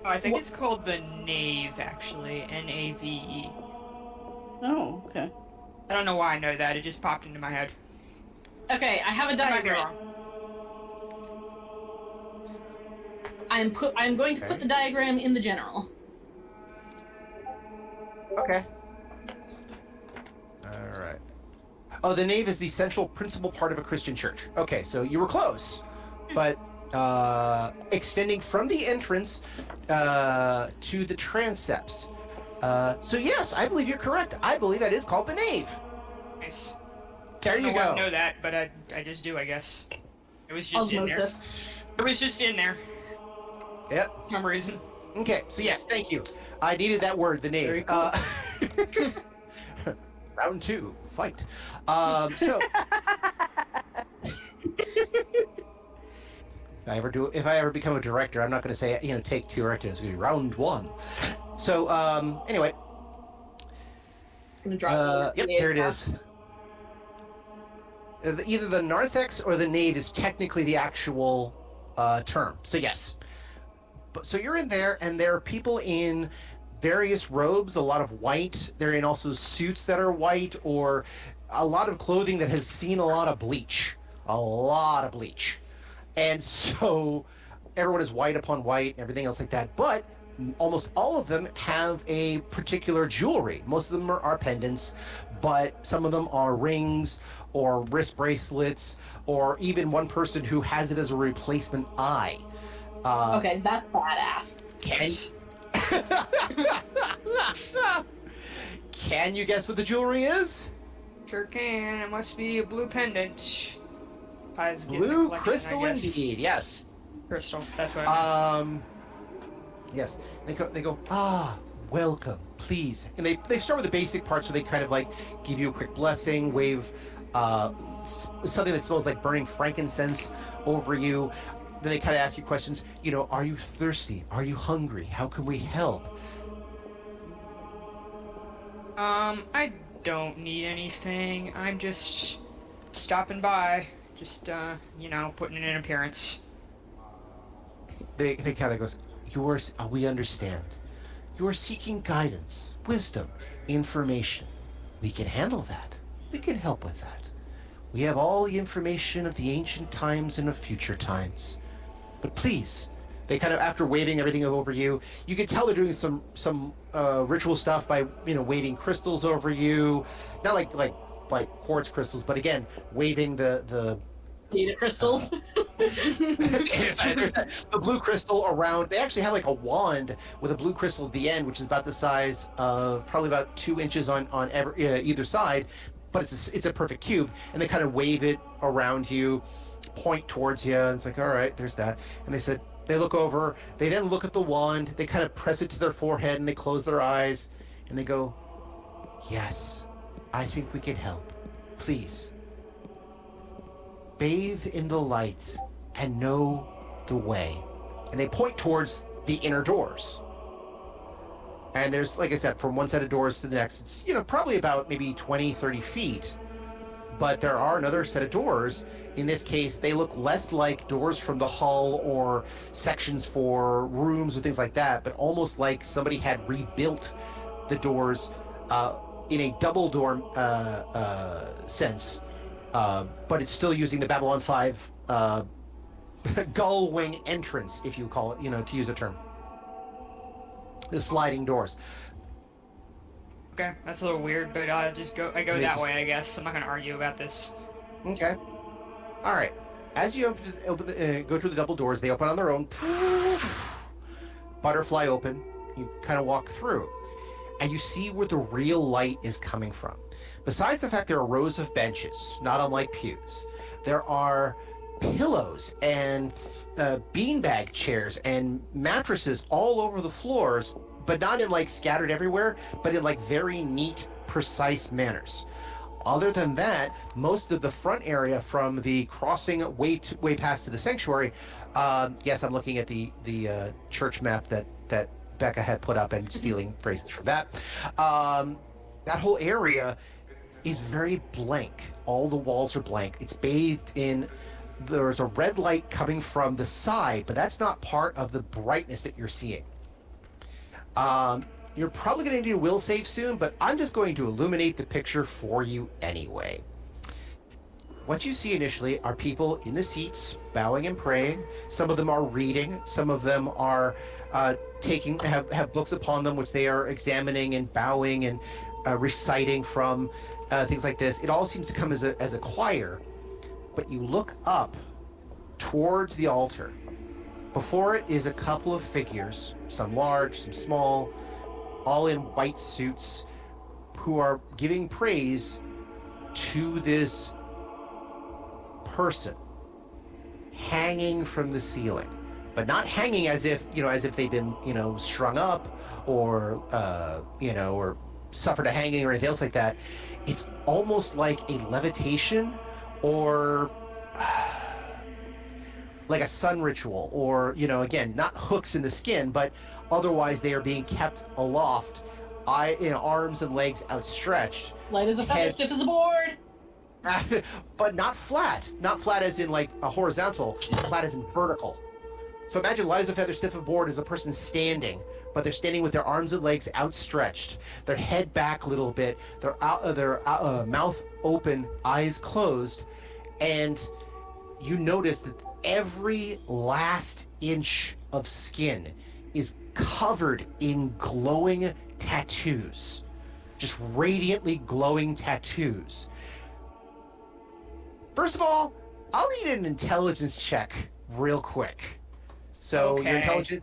I think it's called the Nave, actually. Nave. Oh, okay. I don't know why I know that. It just popped into my head. okay, I have a I might be diagram. wrong. I'm going to Okay. put the diagram in the general. Okay. All right. Oh, the nave is the central principal part of a Christian church. Okay, so you were close, but extending from the entrance to the transepts. So yes, I believe you're correct. I believe that is called the nave. Nice. There I don't you know why I go. know that, but I just do, I guess. It was just Osmosis. in there. It was just in there. Yep. For some reason. Okay, so yes, thank you. I needed that word, the nave. Very cool. Round 2, fight. So if I ever become a director, I'm not going to say take 2 or it's going to be round 1. So anyway, I'm gonna drop yep, here it is. Either the narthex or the nave is technically the actual term. So yes. So you're in there, and there are people in various robes, a lot of white. They're in also suits that are white, or a lot of clothing that has seen a lot of bleach. A lot of bleach. And so everyone is white upon white and everything else like that. But almost all of them have a particular jewelry. Most of them are pendants, but some of them are rings or wrist bracelets, or even one person who has it as a replacement eye. Okay, that's badass. Can you guess what the jewelry is? Sure can. It must be a blue pendant. Pies getting a Blue collection, crystal I guess. indeed, yes. Crystal. That's what I meant. Yes. They go, welcome, please. And they start with the basic parts, so they kind of like give you a quick blessing, wave something that smells like burning frankincense over you. Then they kind of ask you questions, are you thirsty? Are you hungry? How can we help? I don't need anything. I'm just stopping by. Just, putting in an appearance. They kind of goes, we understand. You are seeking guidance, wisdom, information. We can handle that. We can help with that. We have all the information of the ancient times and of future times. But please, they kind of, after waving everything over you, you can tell they're doing some ritual stuff by, waving crystals over you. Not like like quartz crystals, but again, waving the Data crystals. the blue crystal around. They actually have like a wand with a blue crystal at the end, which is about the size of probably about 2 inches on either side, but it's a perfect cube, and they kind of wave it around you, point towards you, and it's like, all right, there's that. And they look over, they then look at the wand, they kind of press it to their forehead, and they close their eyes, and they go, yes, I think we can help. Please. Bathe in the light and know the way. And they point towards the inner doors. And there's, like I said, from one set of doors to the next, it's, probably about maybe 20, 30 feet. But there are another set of doors. In this case, they look less like doors from the hull or sections for rooms or things like that, but almost like somebody had rebuilt the doors in a double door sense. But it's still using the Babylon 5 gull wing entrance, if you call it, to use a term. The sliding doors. Okay, that's a little weird, but I go that way, I guess. I'm not gonna argue about this. Okay. All right. As you go through the double doors, they open on their own. Butterfly open. You kind of walk through, and you see where the real light is coming from. Besides the fact there are rows of benches, not unlike pews, there are pillows and beanbag chairs and mattresses all over the floors, but not in like scattered everywhere, but in like very neat, precise manners. Other than that, most of the front area from the crossing way past to the sanctuary, yes, I'm looking at the church map that Becca had put up and stealing phrases from that. That whole area is very blank. All the walls are blank. It's bathed in, there's a red light coming from the side, but that's not part of the brightness that you're seeing. You're probably going to need a will save soon, but I'm just going to illuminate the picture for you anyway. What you see initially are people in the seats, bowing and praying. Some of them are reading. Some of them are have books upon them, which they are examining and bowing and reciting from, things like this. It all seems to come as a choir, but you look up towards the altar. Before it is a couple of figures, some large, some small, all in white suits, who are giving praise to this person hanging from the ceiling, but not hanging as if they've been strung up or or suffered a hanging or anything else like that. It's almost like a levitation or like a sun ritual, or again, not hooks in the skin, but otherwise they are being kept aloft, arms and legs outstretched, Light as a feather, stiff as a board. but not flat as in like a horizontal, flat as in vertical. So imagine light as a feather, stiff as a board is a person standing, but they're standing with their arms and legs outstretched, their head back a little bit, their mouth open, eyes closed, and you notice that every last inch of skin is covered in glowing tattoos, just radiantly glowing tattoos. First of all, I'll need an intelligence check real quick. So Okay. your intelligence.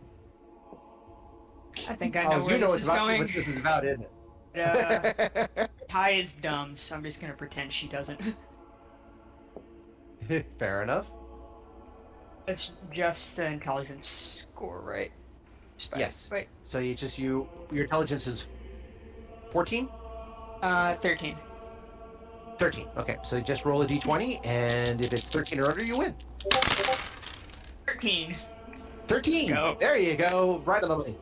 I think I know where this is going. What this is about, isn't it? Ty is dumb, so I'm just gonna pretend she doesn't. Fair enough. It's just the intelligence score, right? Yes. Wait. So your intelligence is 14? 13. 13. Okay, so just roll a d20, and if it's 13 or under, you win. 13. 13! Go. There you go. Right on the money.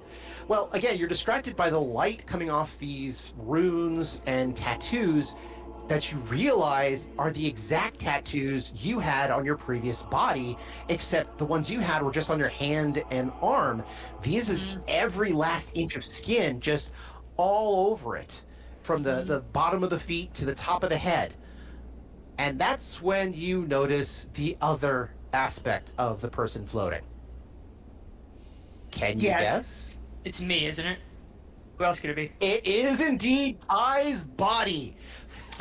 Well, again, you're distracted by the light coming off these runes and tattoos that you realize are the exact tattoos you had on your previous body, except the ones you had were just on your hand and arm. These is every last inch of skin just all over it, from the bottom of the feet to the top of the head. And that's when you notice the other aspect of the person floating. Can you guess? It's me, isn't it? Who else could it be? It is indeed Ty's body,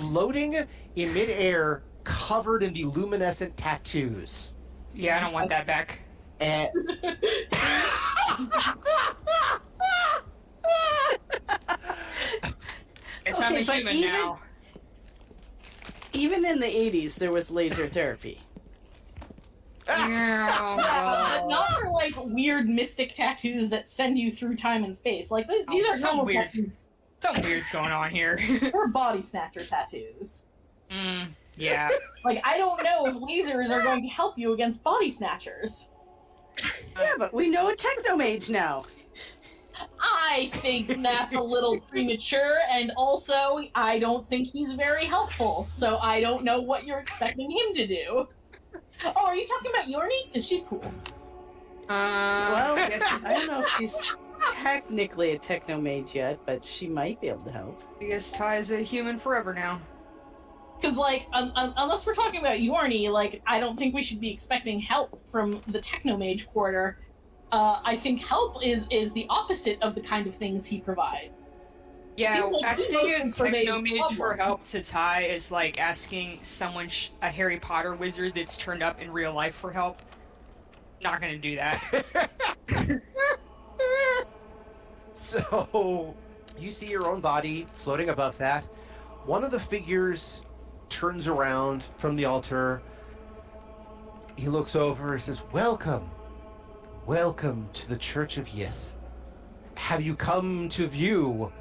floating in midair, covered in the luminescent tattoos. Yeah, I don't want that back. And It's not a Okay, but human even- now. Even in the 80s, there was laser therapy. Yeah, But well, not for like weird mystic tattoos that send you through time and space. Like these are some normal weird- tattoos. something weird's going on here. They're body snatcher tattoos. Yeah. Like I don't know if lasers are going to help you against body snatchers. Yeah, but we know a technomage now. I think that's a little premature, and also I don't think he's very helpful. So I don't know what you're expecting him to do. Oh, are you talking about Yorni? Because she's cool. Well, yes, I don't know if she's technically a technomage yet, but she might be able to help. I guess Ty is a human forever now. Because, like, unless we're talking about Yorni, like, I don't think we should be expecting help from the Technomage Quarter. I think help is the opposite of the kind of things he provides. Yeah, Seems like asking he a mostly pervades technomage for problem. help to Ty is like asking someone, a Harry Potter wizard that's turned up in real life for help. Not gonna do that. so you see your own body floating above that. One of the figures turns around from the altar. He looks over and says, "Welcome. Welcome to the Church of Yith. Have you come to view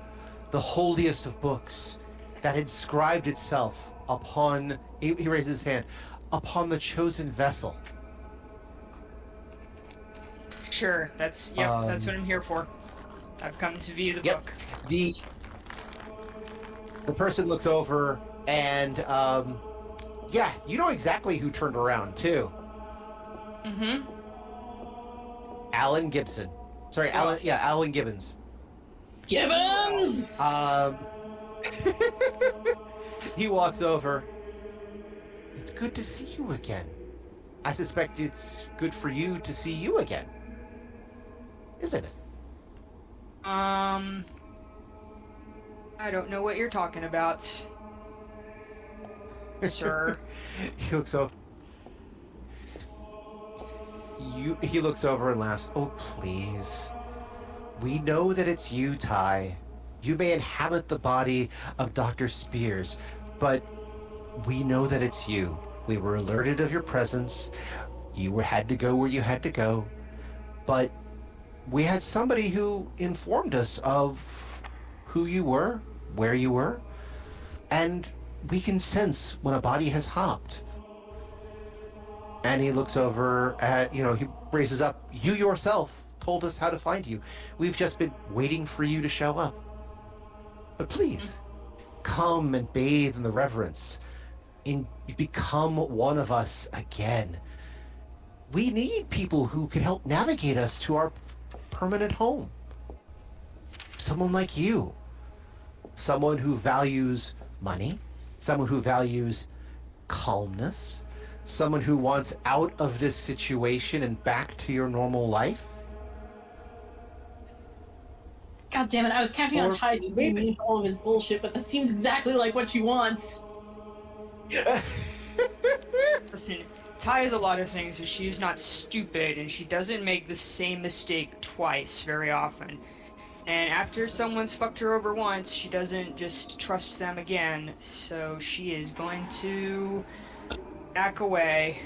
the holiest of books that inscribed itself upon," he raises his hand, "upon the chosen vessel?" Sure, that's what I'm here for. I've come to view the book. The person looks over and yeah, you know exactly who turned around too. Mm-hmm. Alan Gibson. Sorry, Alan Gibbons. Gibbons! He walks over. "It's good to see you again. I suspect it's good for you to see you again. Isn't it?" I don't know what you're talking about, sir. He looks over. He looks over and laughs. "Oh, please. We know that it's you, Ty. You may inhabit the body of Dr. Spears, but we know that it's you. We were alerted of your presence. You had to go where you had to go. But we had somebody who informed us of who you were, where you were, and we can sense when a body has hopped." And he looks over at, he raises up, "You yourself told us how to find you. We've just been waiting for you to show up. But please, come and bathe in the reverence. Become one of us again. We need people who can help navigate us to our permanent home. Someone like you. Someone who values money. Someone who values calmness. Someone who wants out of this situation and back to your normal life." God damn it, I was counting on Or Ty to maybe- believe all of his bullshit, but this seems exactly like what she wants. Listen, Ty has a lot of things, and she's not stupid, and she doesn't make the same mistake twice very often. And after someone's fucked her over once, she doesn't just trust them again, so she is going to back away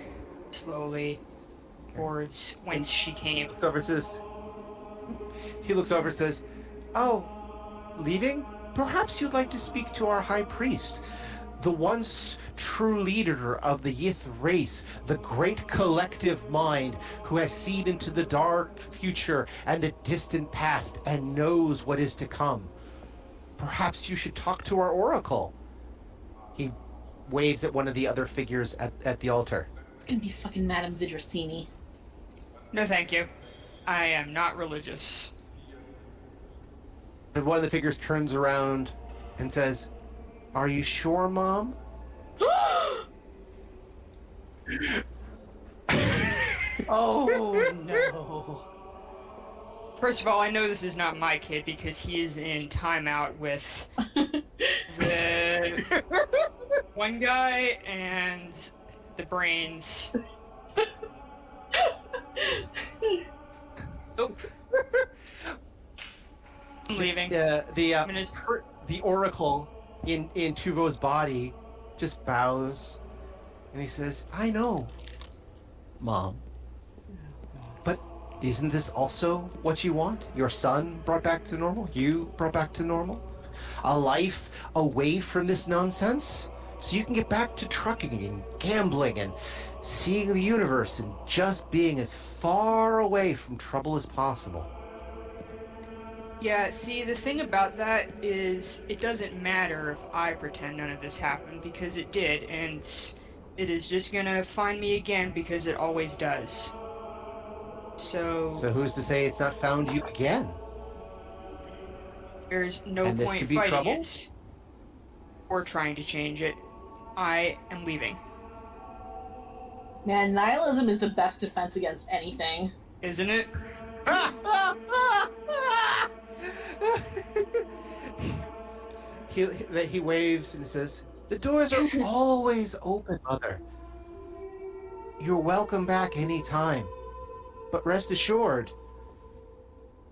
slowly towards whence she came. He looks over and says, "Oh, leaving? Perhaps you'd like to speak to our high priest, the once true leader of the Yith race, the great collective mind who has seen into the dark future and the distant past and knows what is to come. Perhaps you should talk to our oracle." He waves at one of the other figures at the altar. It's gonna be fucking Madame Vidrasini. No thank you. I am not religious. And one of the figures turns around and says, "Are you sure, Mom?" Oh no. First of all, I know this is not my kid because he is in timeout with the one guy and the brains. Nope. I'm leaving. The oracle in Tuvo's body just bows, and he says, "I know, Mom. But isn't this also what you want? Your son brought back to normal? You brought back to normal? A life away from this nonsense? So you can get back to trucking and gambling and seeing the universe and just being as far away from trouble as possible." Yeah, see, the thing about that is it doesn't matter if I pretend none of this happened, because it did, and it is just gonna find me again because it always does. So who's to say it's not found you again? There's no And this point could be fighting trouble? it or trying to change it. I am leaving. Man, nihilism is the best defense against anything. Isn't it? He waves and says, "The doors are always open, Mother. You're welcome back anytime. But rest assured,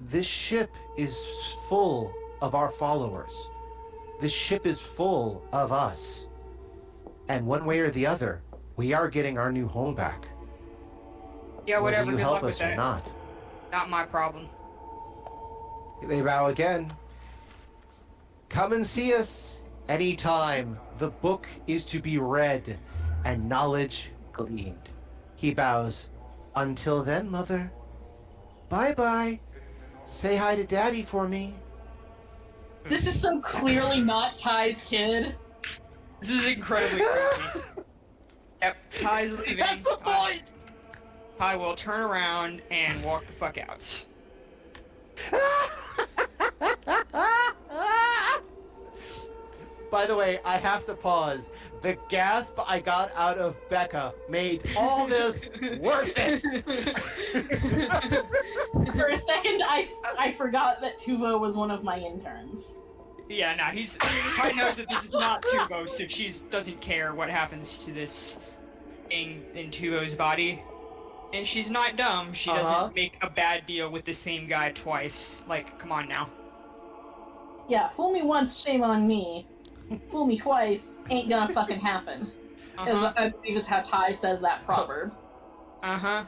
this ship is full of our followers. This ship is full of us. And one way or the other, we are getting our new home back. Yeah, whatever. Whether you Good help luck with us or that. not." Not my problem. They bow again. "Come and see us anytime. The book is to be read and knowledge gleaned." He bows. "Until then, Mother. Bye-bye. Say hi to Daddy for me." This is so clearly not Ty's kid. This is incredibly creepy. Yep, Ty's leaving. That's the point! Ty will turn around and walk the fuck out. By the way, I have to pause. The gasp I got out of Becca made all this worth it. For a second, I forgot that Tuvo was one of my interns. Yeah, nah, Ty knows that this is not Tuvo, so she doesn't care what happens to this thing in Tuvo's body. And she's not dumb. She doesn't make a bad deal with the same guy twice. Like, come on now. Yeah, fool me once, shame on me. Fool me twice, ain't gonna fucking happen. As I believe is how Ty says that proverb. Uh-huh.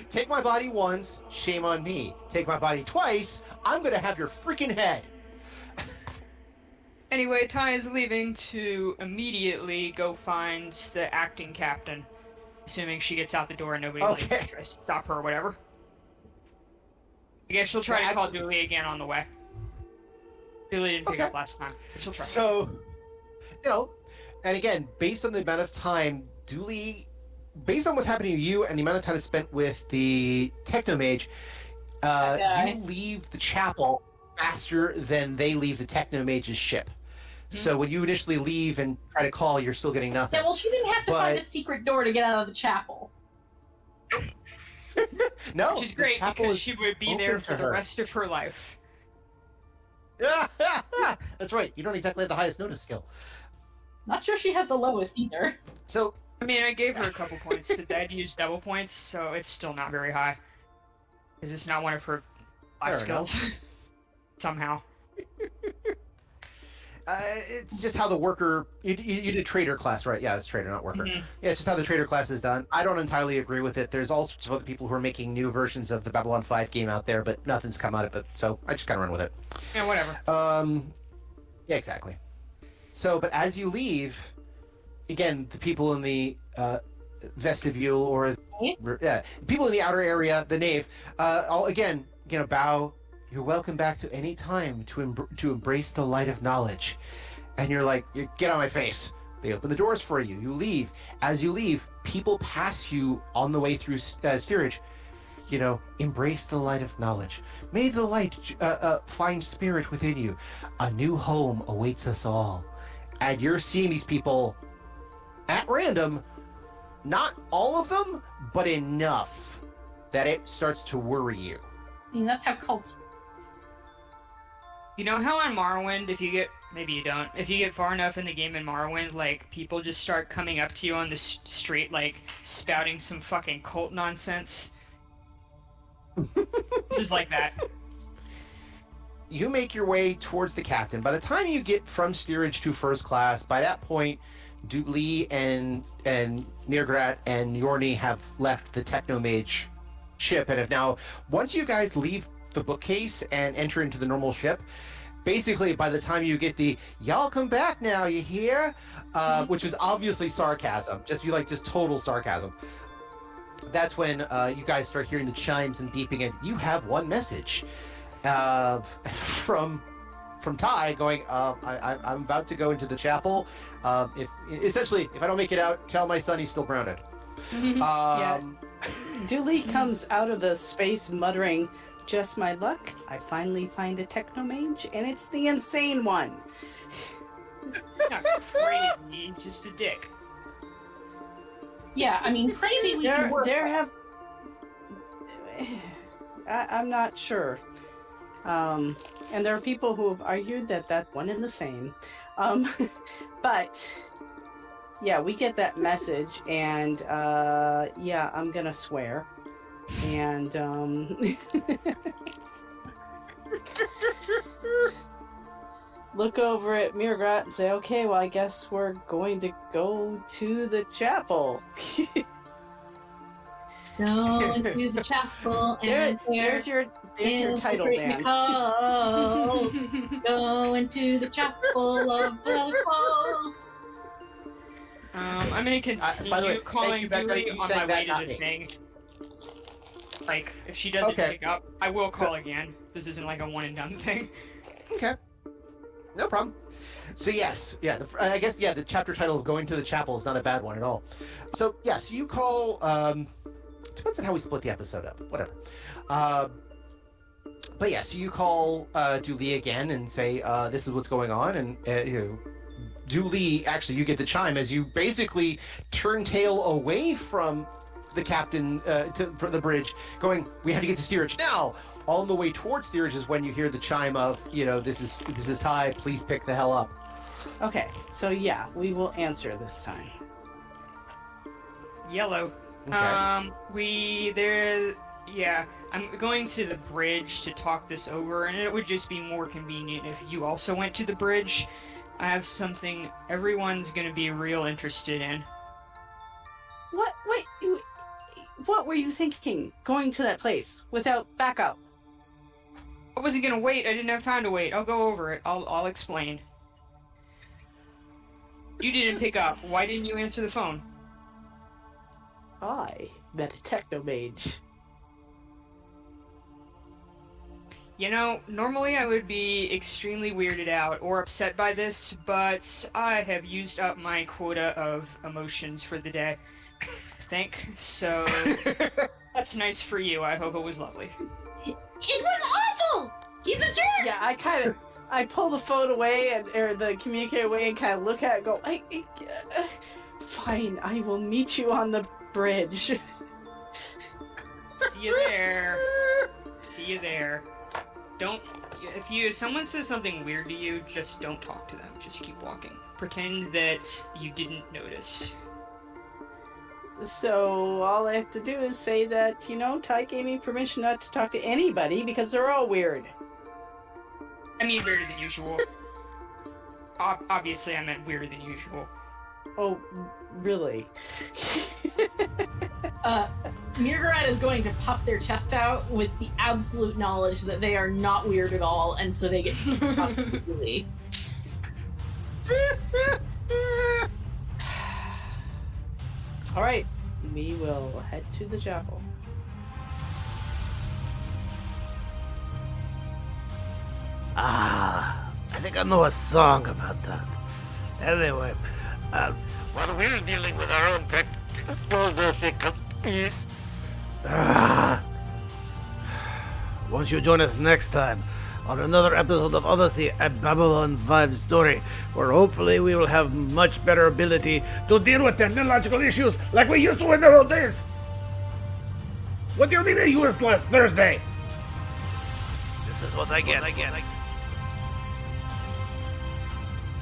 Take my body once, shame on me. Take my body twice, I'm gonna have your freaking head. Anyway, Ty is leaving to immediately go find the acting captain. Assuming she gets out the door and nobody tries to stop her or whatever. I guess she'll try to call Dooley again on the way. Dooley didn't pick up last time. But she'll try. So, and again, based on the amount of time Dooley, based on what's happening to you and the amount of time spent with the Technomage, you leave the chapel faster than they leave the Technomage's ship. So when you initially leave and try to call, you're still getting nothing. Yeah, well, she didn't have to find a secret door to get out of the chapel. No, which is great because she would be there for the rest of her life. That's right. You don't exactly have the highest notice skill. Not sure she has the lowest either. So, I mean, I gave her a couple points, but Dad used double points, so it's still not very high. Because it's not one of her life skills. Somehow. It's just how the worker... You did trader class, right? Yeah, it's trader, not worker. Yeah, it's just how the trader class is done. I don't entirely agree with it. There's all sorts of other people who are making new versions of the Babylon 5 game out there, but nothing's come out of it, so I just kind of run with it. Yeah, whatever. Yeah, exactly. So, but as you leave, again, the people in the vestibule or people in the outer area, the nave, all again, bow. You're welcome back to any time to embrace the light of knowledge. And you're like, get on my face. They open the doors for you. You leave. As you leave, people pass you on the way through steerage. Embrace the light of knowledge. May the light find spirit within you. A new home awaits us all. And you're seeing these people at random, not all of them, but enough that it starts to worry you. I mean, that's how cults. You know how on Morrowind, if you get Maybe you don't. If you get far enough in the game in Morrowind, like, people just start coming up to you on the street, like, spouting some fucking cult nonsense. Just like that. You make your way towards the captain. By the time you get from steerage to first class, by that point, Dooley and Nirgrat and Yorni have left the Technomage ship and have now, once you guys leave the bookcase and enter into the normal ship, basically by the time you get the "y'all come back now, you hear," which was obviously sarcasm, just total sarcasm. That's when you guys start hearing the chimes and beeping, and you have one message from Ty going, I'm about to go into the chapel. If I don't make it out, tell my son he's still grounded. Yeah. Dooley comes out of the space muttering, "Just my luck. I finally find a technomage, and it's the insane one." Not crazy, just a dick. Yeah, I mean, crazy we can work. I'm not sure. And there are people who have argued that that's one and the same. But yeah, we get that message, and yeah, I'm gonna swear. And look over at Mirgrat and say, "Okay, well, I guess we're going to go to the chapel." Go into the chapel and there's your title, Dan. Go into the chapel of the cult. I'm gonna continue by the way, calling thank you, Dooley Becca, you on said my that, way to not the me. thing. Like, if she doesn't Okay. pick up, I will call again. This isn't like a one and done thing. Okay, no problem. So yes, I guess the chapter title of "Going to the Chapel" is not a bad one at all. So yes, you call. Depends on how we split the episode up. Whatever. But yeah, so you call Dooley again and say, "This is what's going on," and Dooley, actually, you get the chime as you basically turn tail away from the captain from the bridge, going, "We have to get to steerage now." On the way towards steerage is when you hear the chime of, "This is Ty. Please pick the hell up." Okay, so yeah, we will answer this time. Yellow. Okay. I'm going to the bridge to talk this over, and it would just be more convenient if you also went to the bridge. I have something everyone's gonna be real interested in. What? Wait, what were you thinking? Going to that place without backup? I wasn't gonna wait. I didn't have time to wait. I'll go over it. I'll explain. You didn't pick up. Why didn't you answer the phone? I met a technomage. Normally I would be extremely weirded out or upset by this, but I have used up my quota of emotions for the day. So that's nice for you. I hope it was lovely. It was awful! He's a jerk! Yeah, I pull the phone away or the communicator away and kind of look at it and go, fine, I will meet you on the bridge. See you there. See you there. If someone says something weird to you, just don't talk to them. Just keep walking. Pretend that you didn't notice. So all I have to do is say that, Ty gave me permission not to talk to anybody because they're all weird. I mean, weirder than usual. Obviously, I meant weirder than usual. Oh, really? Mirgarat is going to puff their chest out with the absolute knowledge that they are not weird at all, and so they get to talk to Dooley. All right, we will head to the chapel. I think I know a song about that. Anyway, while we're dealing with our own technical difficulties, won't you join us next time on another episode of Odyssey, a Babylon 5 story, where hopefully we will have much better ability to deal with technological issues like we used to in the old days. What do you mean a useless Thursday? This is what I get.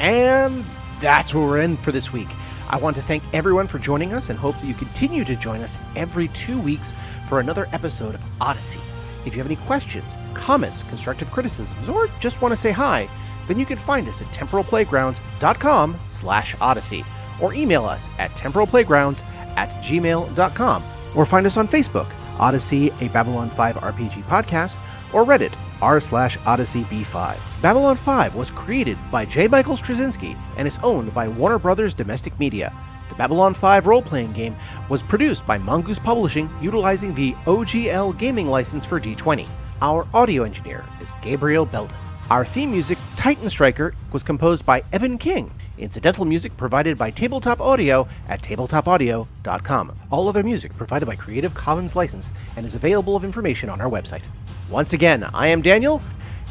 And that's where we're in for this week. I want to thank everyone for joining us and hope that you continue to join us every 2 weeks for another episode of Odyssey. If you have any questions, comments, constructive criticisms, or just want to say hi, then you can find us at temporalplaygrounds.com/Odyssey, or email us at temporalplaygrounds@gmail.com, or find us on Facebook, Odyssey, a Babylon 5 RPG podcast, or Reddit, r/OdysseyB5. Babylon 5 was created by J. Michael Straczynski and is owned by Warner Brothers Domestic Media. The Babylon 5 role-playing game was produced by Mongoose Publishing utilizing the OGL gaming license for G20. Our audio engineer is Gabriel Belden. Our theme music, Titan Striker, was composed by Evan King. Incidental music provided by Tabletop Audio at tabletopaudio.com. All other music provided by Creative Commons license and is available of information on our website. Once again, I am Daniel,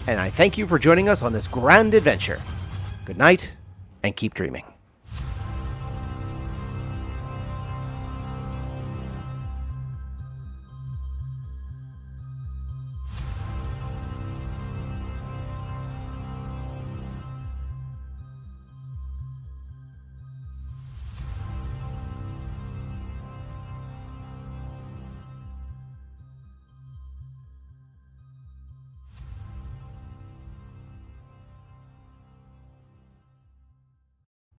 and I thank you for joining us on this grand adventure. Good night, and keep dreaming.